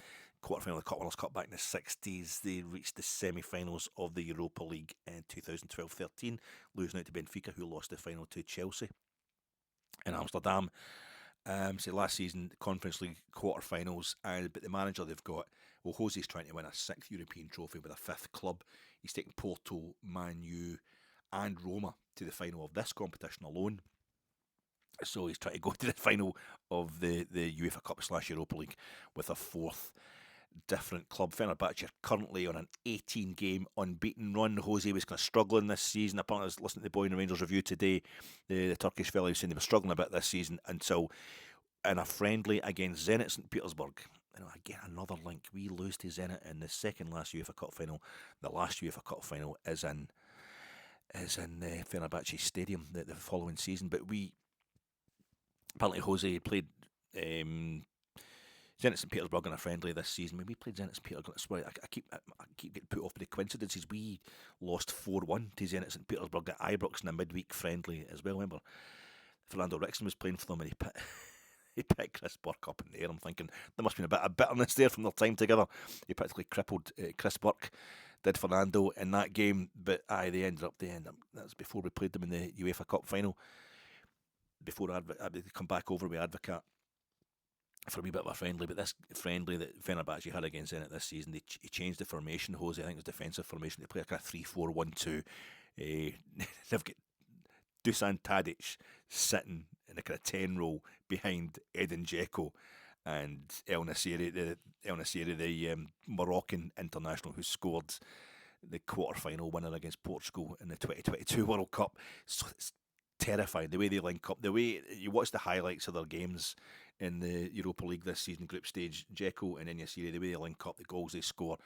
A: Quarterfinal of the Cup Winners' Cup back in the 60s. They reached the semi-finals of the Europa League in 2012-13, losing out to Benfica, who lost the final to Chelsea in Amsterdam. So last season, the Conference League quarterfinals, but the manager they've got, well, Jose's trying to win a 6th European trophy with a 5th club. He's taken Porto, Man U, and Roma to the final of this competition alone. So he's trying to go to the final of the UEFA Cup / Europa League with a 4th different club. Fenerbahce are currently on an 18-game unbeaten run. Jose was kind of struggling this season. Apparently, I was listening to the Boy and Rangers review today. The Turkish fellow was saying they were struggling a bit this season until in a friendly against Zenit St. Petersburg. Again, another link. We lose to Zenit in the second last UEFA Cup final. The last UEFA Cup final is in Fenerbahce Stadium the following season. But apparently Jose played Zenit St. Petersburg in a friendly this season. When we played Zenit St. Petersburg, I keep getting put off by the coincidences. We lost 4-1 to Zenit St. Petersburg at Ibrox in a midweek friendly as well. Remember, Fernando Rickson was playing for them, and he picked Chris Burke up in the air. I'm thinking there must have been a bit of bitterness there from their time together. He practically crippled Chris Burke, did Fernando, in that game. But they ended up that was before we played them in the UEFA Cup final. Before they come back over with Advocat for a wee bit of a friendly. But this friendly that Fenerbahce had against Zenit this season, he changed the formation. Jose, I think it was defensive formation. They play a kind of 3-4-1-2. They've got Dusan Tadic sitting in a kind of 10 role behind Edin Dzeko and El Nassiri, the Moroccan international who scored the quarter-final winner against Portugal in the 2022 World Cup. So it's terrifying the way they link up. The way you watch the highlights of their games in the Europa League this season, group stage, Dzeko and Nassiri, the way they link up, the goals they score.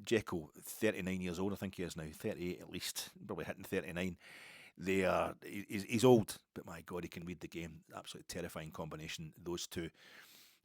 A: Dzeko, 39 years old, I think he is now, 38 at least, probably hitting 39. He's old, but my God, he can read the game. Absolutely terrifying combination, those two.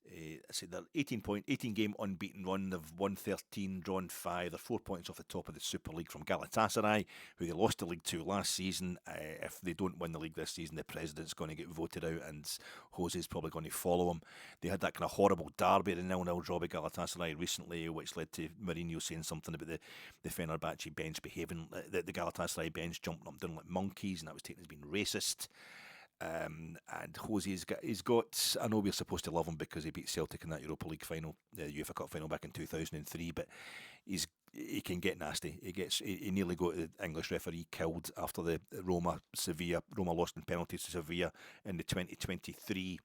A: I say they're 18 game unbeaten run. They've won 13, drawn 5. They're 4 points off the top of the Super League from Galatasaray, who they lost the league to last season. If they don't win the league this season, the president's going to get voted out, and Jose's probably going to follow him. They had that kind of horrible derby, the 0-0 draw by Galatasaray recently, which led to Mourinho saying something about the Fenerbahce bench behaving, the Galatasaray bench jumping up and down like monkeys, and that was taken as being racist. And Jose's got, I know we're supposed to love him because he beat Celtic in that Europa League final, the UEFA Cup final back in 2003, but he can get nasty. He nearly got the English referee killed after the Roma lost in penalties to Sevilla in the 2023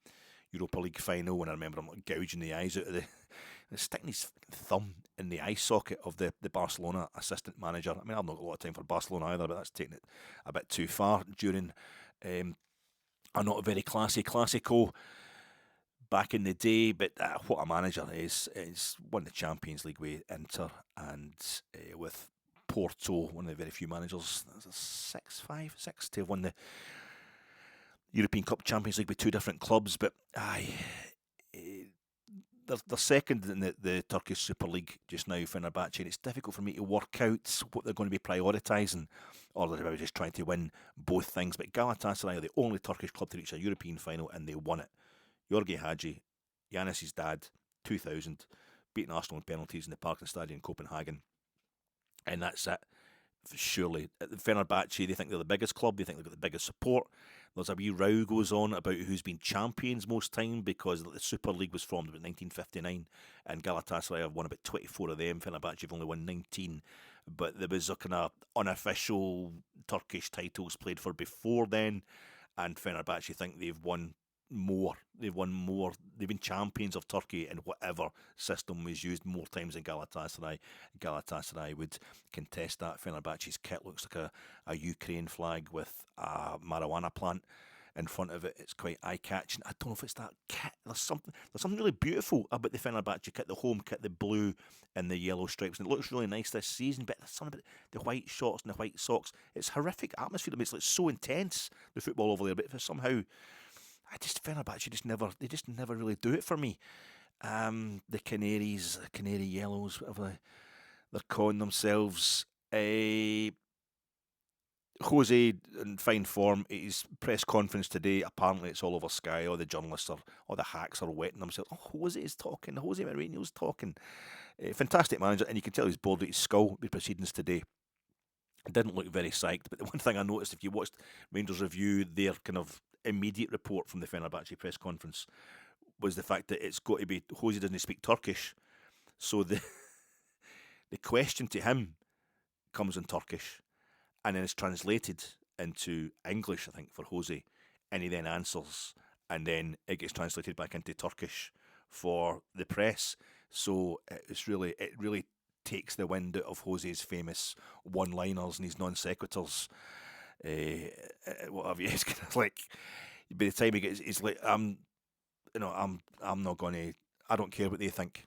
A: Europa League final, when I remember him gouging the eyes out of sticking his thumb in the eye socket of the Barcelona assistant manager. I mean, I've not got a lot of time for Barcelona either, but that's taking it a bit too far during a not very Classico back in the day, but what a manager is. He's won the Champions League with Inter and with Porto, one of the very few managers, 6 to have won the European Cup Champions League with two different clubs, but they're second in the Turkish Super League just now, Fenerbahce, and it's difficult for me to work out what they're going to be prioritising, or they're just trying to win both things. But Galatasaray are the only Turkish club to reach a European final, and they won it. Gheorghe Hagi, Ianis' dad, 2000, beating Arsenal in penalties in the Parkenstadion in Copenhagen, and that's it. Surely, Fenerbahce, they think they're the biggest club, they think they've got the biggest support. There's a wee row goes on about who's been champions most time, because the Super League was formed about 1959 and Galatasaray have won about 24 of them. Fenerbahce have only won 19, but there was a kind of unofficial Turkish titles played for before then, and Fenerbahce think they've won more. They've been champions of Turkey in whatever system was used more times than Galatasaray. Galatasaray would contest that. Fenerbahce's kit looks like a Ukraine flag with a marijuana plant in front of it. It's quite eye-catching. I don't know if it's that kit. There's something really beautiful about the Fenerbahce kit, the home kit, the blue and the yellow stripes, and it looks really nice this season, but there's something about the white shorts and the white socks. It's horrific atmosphere. It's like so intense, the football over there, but if somehow Fenerbahce just never really do it for me. The Canary Yellows, whatever they're calling themselves. Jose in fine form. His press conference today, apparently it's all over Sky. All the journalists all the hacks are wetting themselves. Oh, Jose is talking. Jose Mourinho's talking. Fantastic manager, and you can tell he's bored at his skull with proceedings today. Didn't look very psyched, but the one thing I noticed, if you watched Rangers Review, their kind of immediate report from the Fenerbahce press conference was the fact that it's got to be Jose doesn't speak Turkish, so the question to him comes in Turkish, and then it's translated into English, I think, for Jose, and he then answers, and then it gets translated back into Turkish for the press. So it really takes the wind out of Jose's famous one-liners and his non-sequiturs. What have you? It's kind of like by the time he gets, he's like, I'm not going to. I don't care what they think.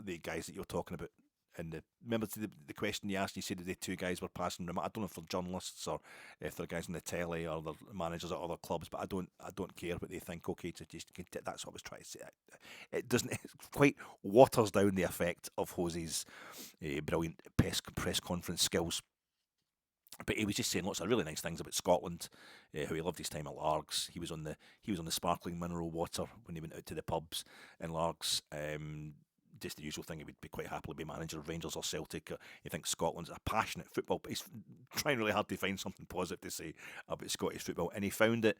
A: The guys that you're talking about, and remember the question you asked. You said that the two guys were passing them. I don't know if they're journalists or if they're guys on the telly or they're managers at other clubs, but I don't care what they think. Okay, that's what I was trying to say. It quite waters down the effect of Jose's brilliant press conference skills. But he was just saying lots of really nice things about Scotland, how he loved his time at Largs. He was on the sparkling mineral water when he went out to the pubs in Largs. Just the usual thing. He would be quite happily be manager of Rangers or Celtic. He thinks Scotland's a passionate football, but he's trying really hard to find something positive to say about Scottish football, and he found it,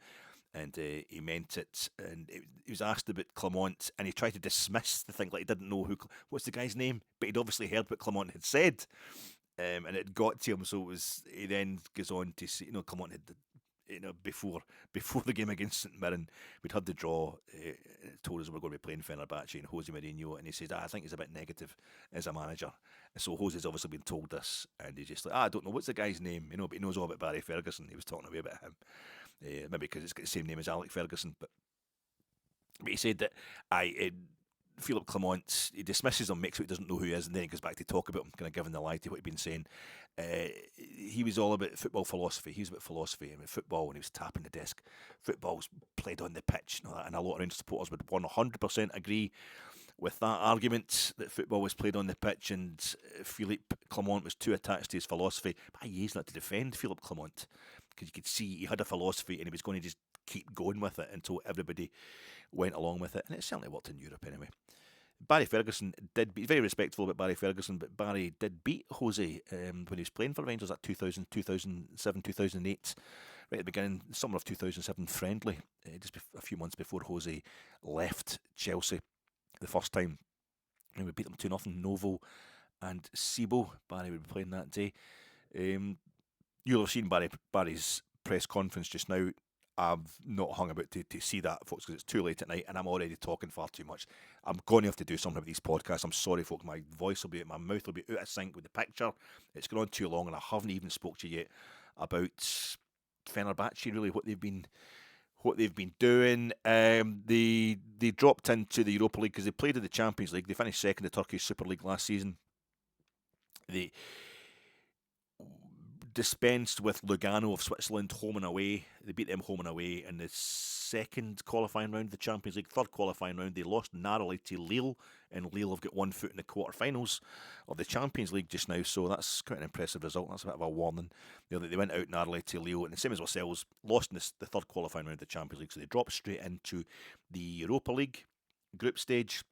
A: and he meant it. And he was asked about Clement, and he tried to dismiss the thing, like he didn't know what's the guy's name, but he'd obviously heard what Clement had said. And it got to him, so it was. He then goes on to say, Clement had, before the game against St Mirren, we'd had the draw. Told us we were going to be playing Fenerbahce and Jose Mourinho, and he says, I think he's a bit negative as a manager. And so Jose's obviously been told this, and he's just like, I don't know what's the guy's name, but he knows all about Barry Ferguson. He was talking away about him, maybe because it's got the same name as Alec Ferguson, but he said that Philippe Clement, he dismisses him, makes it he doesn't know who he is, and then he goes back to talk about him, kind of giving the lie to what he'd been saying. He was all about football philosophy. He was about philosophy. I mean, football, when he was tapping the desk, football's played on the pitch, and a lot of Rangers supporters would 100% agree with that argument, that football was played on the pitch, and Philippe Clement was too attached to his philosophy. But he used that to defend Philippe Clement, because you could see he had a philosophy and he was going to just keep going with it until everybody went along with it, and it certainly worked in Europe anyway. Barry Ferguson did be very respectful about Barry Ferguson, but Barry did beat Jose when he was playing for Rangers at 2000, 2007, 2008, right at the beginning, summer of 2007 friendly, just a few months before Jose left Chelsea the first time. And we beat them 2-0, Novo and Sibo. Barry would be playing that day. You'll have seen Barry's press conference just now. I've not hung about to see that, folks, because it's too late at night and I'm already talking far too much. I'm going to have to do something with these podcasts. I'm sorry, folks. My voice will be, my mouth will be out of sync with the picture. It's gone on too long, and I haven't even spoke to you yet about Fenerbahce, really, what they've been doing. They dropped into the Europa League because they played in the Champions League. They finished second in the Turkish Superlig last season. They dispensed with Lugano of Switzerland home and away. They beat them home and away in the second qualifying round of the Champions League. Third qualifying round, they lost narrowly to Lille, and Lille have got 1 foot in the quarterfinals of the Champions League just now, so that's quite an impressive result. That's a bit of a warning. They went out narrowly to Lille, and the same as ourselves, lost in the third qualifying round of the Champions League, so they dropped straight into the Europa League group stage,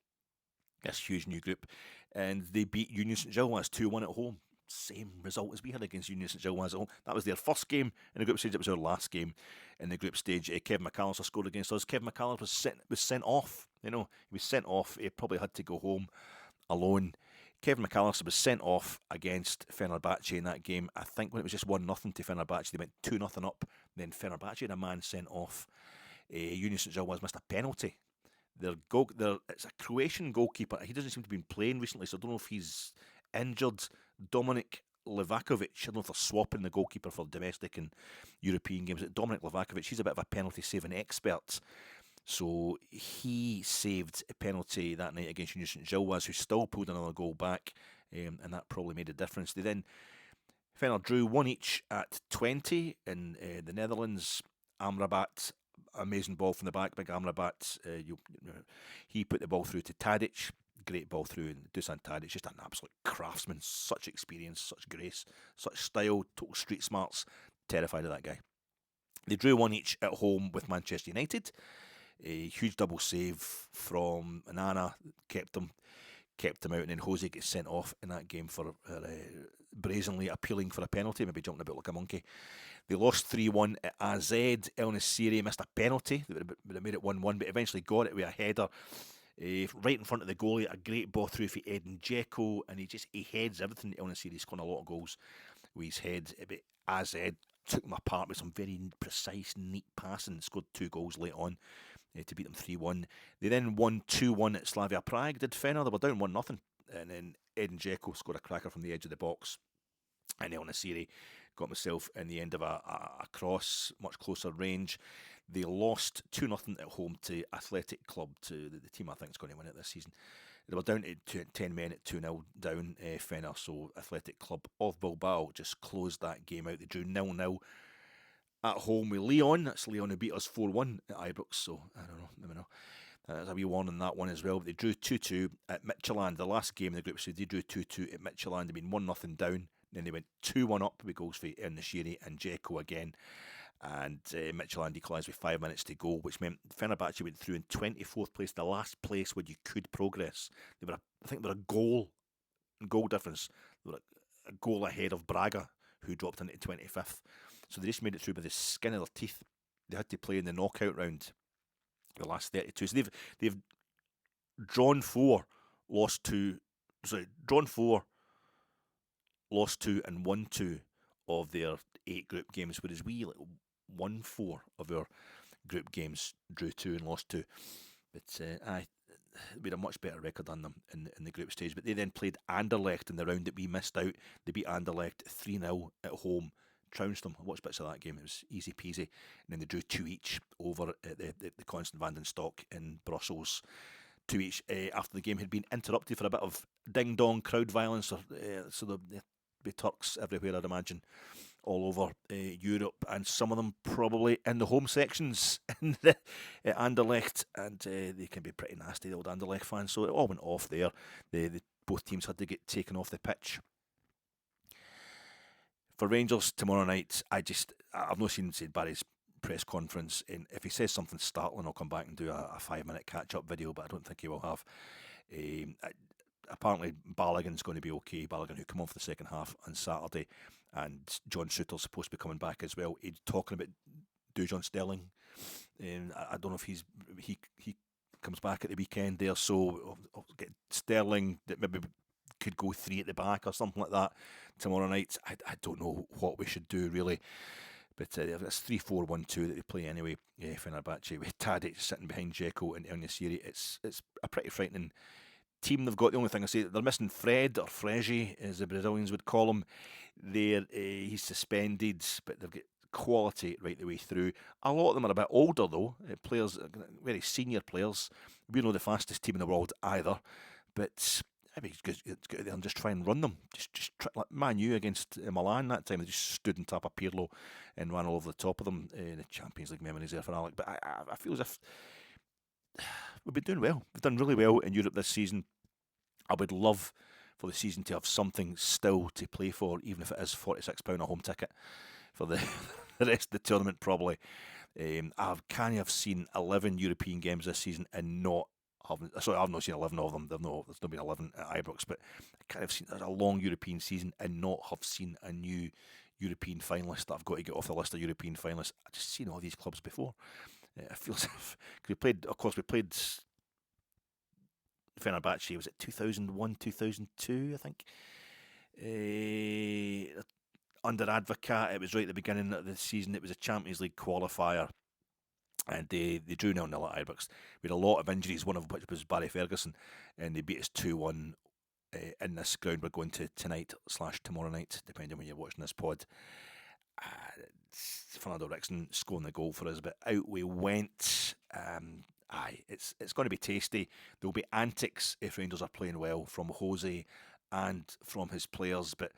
A: this huge new group, and they beat Union Saint-Gilloise 2-1 at home. Same result as we had against Union Saint-Gilloise at home. That was their first game in the group stage. It was our last game in the group stage. Kevin McAllister scored against us. Kevin McAllister was sent off. He was sent off. He probably had to go home alone. Kevin McAllister was sent off against Fenerbahce in that game. I think when it was just 1-0 to Fenerbahce, they went 2-0 up. Then Fenerbahce had a man sent off. Union Saint-Gilloise missed a penalty. It's a Croatian goalkeeper. He doesn't seem to have been playing recently, so I don't know if he's injured. Dominik Livakovic, I don't know if they're swapping the goalkeeper for domestic and European games. Dominik Livakovic, he's a bit of a penalty saving expert. So he saved a penalty that night against Union Saint-Gilloise, who still pulled another goal back, and that probably made a difference. They then, Fener drew 1 each at 20 in the Netherlands. Amrabat, amazing ball from the back, big Amrabat. He put the ball through to Tadic. Great ball through, and Dusan Tadic, just an absolute craftsman, such experience, such grace, such style, total street smarts. Terrified of that guy. They drew 1 each at home with Manchester United. A huge double save from Nana kept them out, and then Jose gets sent off in that game for brazenly appealing for a penalty, maybe jumping about like a monkey. They lost 3-1 at AZ. El Nassiri missed a penalty that would have made it 1-1, but eventually got it with a header. Right in front of the goalie, a great ball through for Edin Dzeko, and he heads everything. El Nassiri scored a lot of goals with his head. But AZ took them apart with some very precise, neat passing, and scored 2 goals late on to beat them 3-1. They then won 2-1 at Slavia Prague, did Fener. They were down 1-0, and then Edin Dzeko scored a cracker from the edge of the box, and El Nassiri got himself in the end of a cross, much closer range. They lost 2-0 at home to Athletic Club, to the team I think is going to win it this season. They were down to 10 men at 2-0 down, Fener, so Athletic Club of Bilbao just closed that game out. They drew 0-0 at home with Leon. That's Leon who beat us 4-1 at Ibrox, so I don't know, never know. There's a wee warning on that one as well. But they drew 2-2 at Midtjylland. The last game in the group, so they drew 2-2 at Midtjylland. They'd been 1-0 down. Then they went 2-1 up with goals for El Nassiri and Dzeko again. And Midtjylland equalised with 5 minutes to go, which meant Fenerbahce went through in 24th place, the last place where you could progress. I think they were a goal difference. They were a goal ahead of Braga, who dropped into 25th. So they just made it through by the skin of their teeth. They had to play in the knockout round, the last 32. So they've drawn 4, lost 2. Sorry, drawn 4, lost 2, and won 2 of their 8 group games, whereas we won 4 of our group games, drew 2 and lost 2. But we had a much better record on them in the group stage. But they then played Anderlecht in the round that we missed out. They beat Anderlecht 3-0 at home, trounced them. I watched bits of that game. It was easy peasy. And then they drew 2 each over at the Constant Vanden Stok in Brussels to each after the game had been interrupted for a bit of ding-dong crowd violence. So there'll be Turks everywhere, I'd imagine, all over Europe, and some of them probably in the home sections in the Anderlecht, and they can be pretty nasty, the old Anderlecht fans. So it all went off there. Both teams had to get taken off the pitch. For Rangers tomorrow night, I've not seen Sid Barry's press conference, and if he says something startling, I'll come back and do a 5-minute catch-up video, but I don't think he will have. Apparently Balogun's going to be okay. Balogun, who came on for the second half on Saturday, and John Souttar's supposed to be coming back as well. He's talking about Dujon Sterling. I don't know if he comes back at the weekend there, so I'll get Sterling that maybe could go 3 at the back or something like that tomorrow night. I don't know what we should do really, but it's 3-4-1-2 that they play anyway. Fenerbahce with Tadic sitting behind Dzeko and El Nassiri. It's a pretty frightening team they've got. The only thing I say, they're missing Fred, or Fregi as the Brazilians would call him. He's suspended, but they've got quality right the way through. A lot of them are a bit older though, players, very senior players. We're not the fastest team in the world either, but maybe it's go out there and just try and run them. Just try, like Man U against Milan that time. They just stood on top of Pirlo and ran all over the top of them. The Champions League memories there for Alec. But I feel as if we've been doing well. We've done really well in Europe this season. I would love for the season to have something still to play for, even if it is £46 a home ticket for the rest of the tournament probably. I've have seen 11 European games this season and I've not seen 11 of them. There's not been 11 at Ibrox, but I have seen a long European season and not have seen a new European finalist that I've got to get off the list of European finalists. I've just seen all these clubs before. I feel as if we played Fenerbahce, was it 2001, 2002, I think? Under Advocat, it was right at the beginning of the season. It was a Champions League qualifier, and they drew 0-0 at Ibrox. We had a lot of injuries, one of which was Barry Ferguson, and they beat us 2-1 in this ground we're going to tonight/tomorrow night, depending on when you're watching this pod. Fernando Rickson scoring the goal for us, but out we went. It's going to be tasty. There will be antics if Rangers are playing well from Jose and from his players, but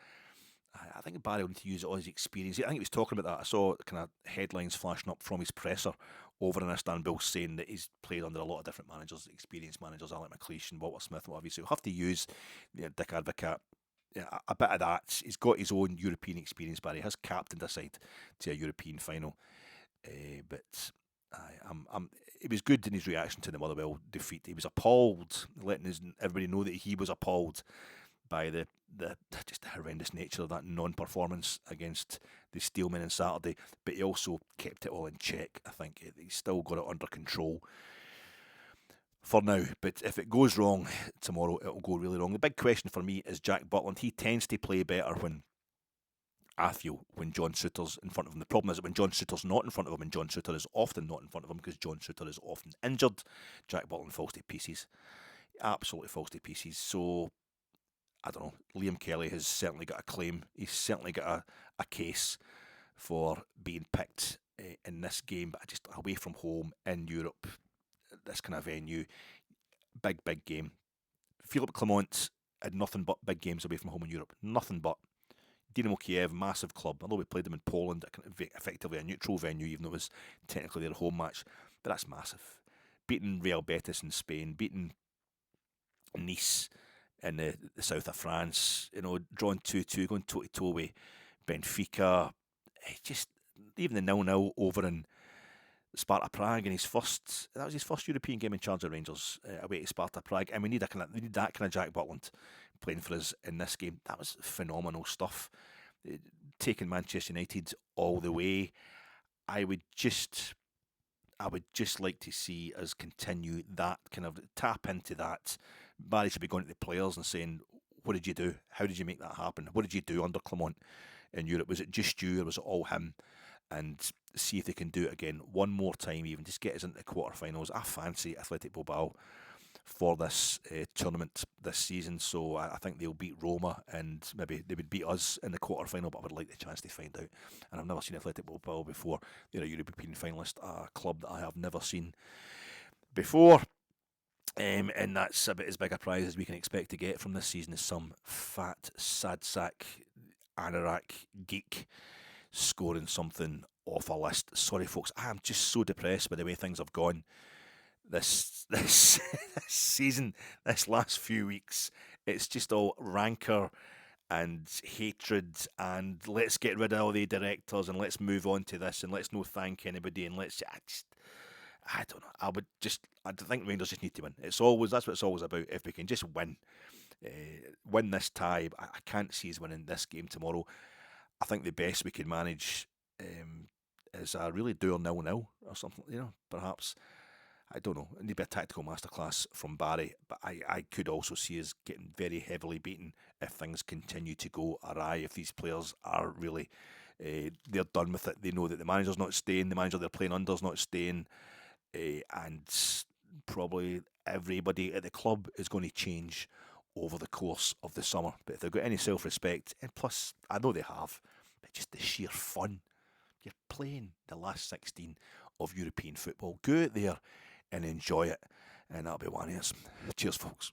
A: I think Barry will need to use all his experience. I think he was talking about that. I saw kind of headlines flashing up from his presser over in Istanbul saying that he's played under a lot of different managers, experienced managers, Alec McLeish and Walter Smith and what have you. So he'll have to use Dick Advocat. A bit of that. He's got his own European experience, Barry. He has captained a side to a European final. But it was good in his reaction to the Motherwell defeat. He was appalled, letting everybody know that he was appalled by the just the horrendous nature of that non-performance against the Steelmen on Saturday. But he also kept it all in check. I think he's still got it under control for now. But if it goes wrong tomorrow, it'll go really wrong. The big question for me is Jack Butland. He tends to play better when John Souttar's in front of him. The problem is that when John Souttar's not in front of him, and John Souttar is often not in front of him because John Souttar is often injured, Jack Butland falls to pieces. Absolutely falls to pieces. So, I don't know, Liam Kelly has certainly got a claim. He's certainly got a case for being picked in this game, but just away from home in Europe, this kind of venue, big game. Philippe Clement had nothing but big games away from home in Europe. Nothing but. Dynamo Kiev, massive club. Although we played them in Poland, effectively a neutral venue, even though it was technically their home match. But that's massive. Beating Real Betis in Spain, beating Nice in the south of France, drawing 2-2, going toe-to-toe with Benfica. Just even the 0-0 over in Sparta Prague in that was his first European game in charge of Rangers, away to Sparta Prague, and we need that kind of Jack Butland playing for us in this game. That was phenomenal stuff. Taking Manchester United all the way. I would just like to see us continue that, kind of tap into that. Barry should be going to the players and saying, what did you do? How did you make that happen? What did you do under Clement in Europe? Was it just you or was it all him? And see if they can do it again one more time, even just get us into the quarterfinals. I fancy Athletic Bilbao for this tournament this season, so I think they'll beat Roma and maybe they would beat us in the quarterfinal, but I would like the chance to find out. And I've never seen Athletic Bilbao before. They're a European finalist, a club that I have never seen before. And that's about as big a prize as we can expect to get from this season, is some fat, sad sack, anorak geek scoring something off a list. Sorry, folks, I am just so depressed by the way things have gone this this season, this last few weeks. It's just all rancor and hatred, and let's get rid of all the directors and let's move on to this and let's no thank anybody and let's. I don't know. I think Rangers just need to win. That's what it's always about. If we can just win this tie. I can't see us winning this game tomorrow. I think the best we could manage is a really do or 0-0 or something. Perhaps. I don't know. It need to be a tactical masterclass from Barry, but I could also see us getting very heavily beaten if things continue to go awry. If these players are really, they're done with it. They know that the manager's not staying. The manager they're playing under's not staying. And probably everybody at the club is going to change over the course of the summer. But if they've got any self-respect, and plus I know they have, but just the sheer fun. You're playing the last 16 of European football. Go out there and enjoy it, and that'll be one of us. Cheers, folks.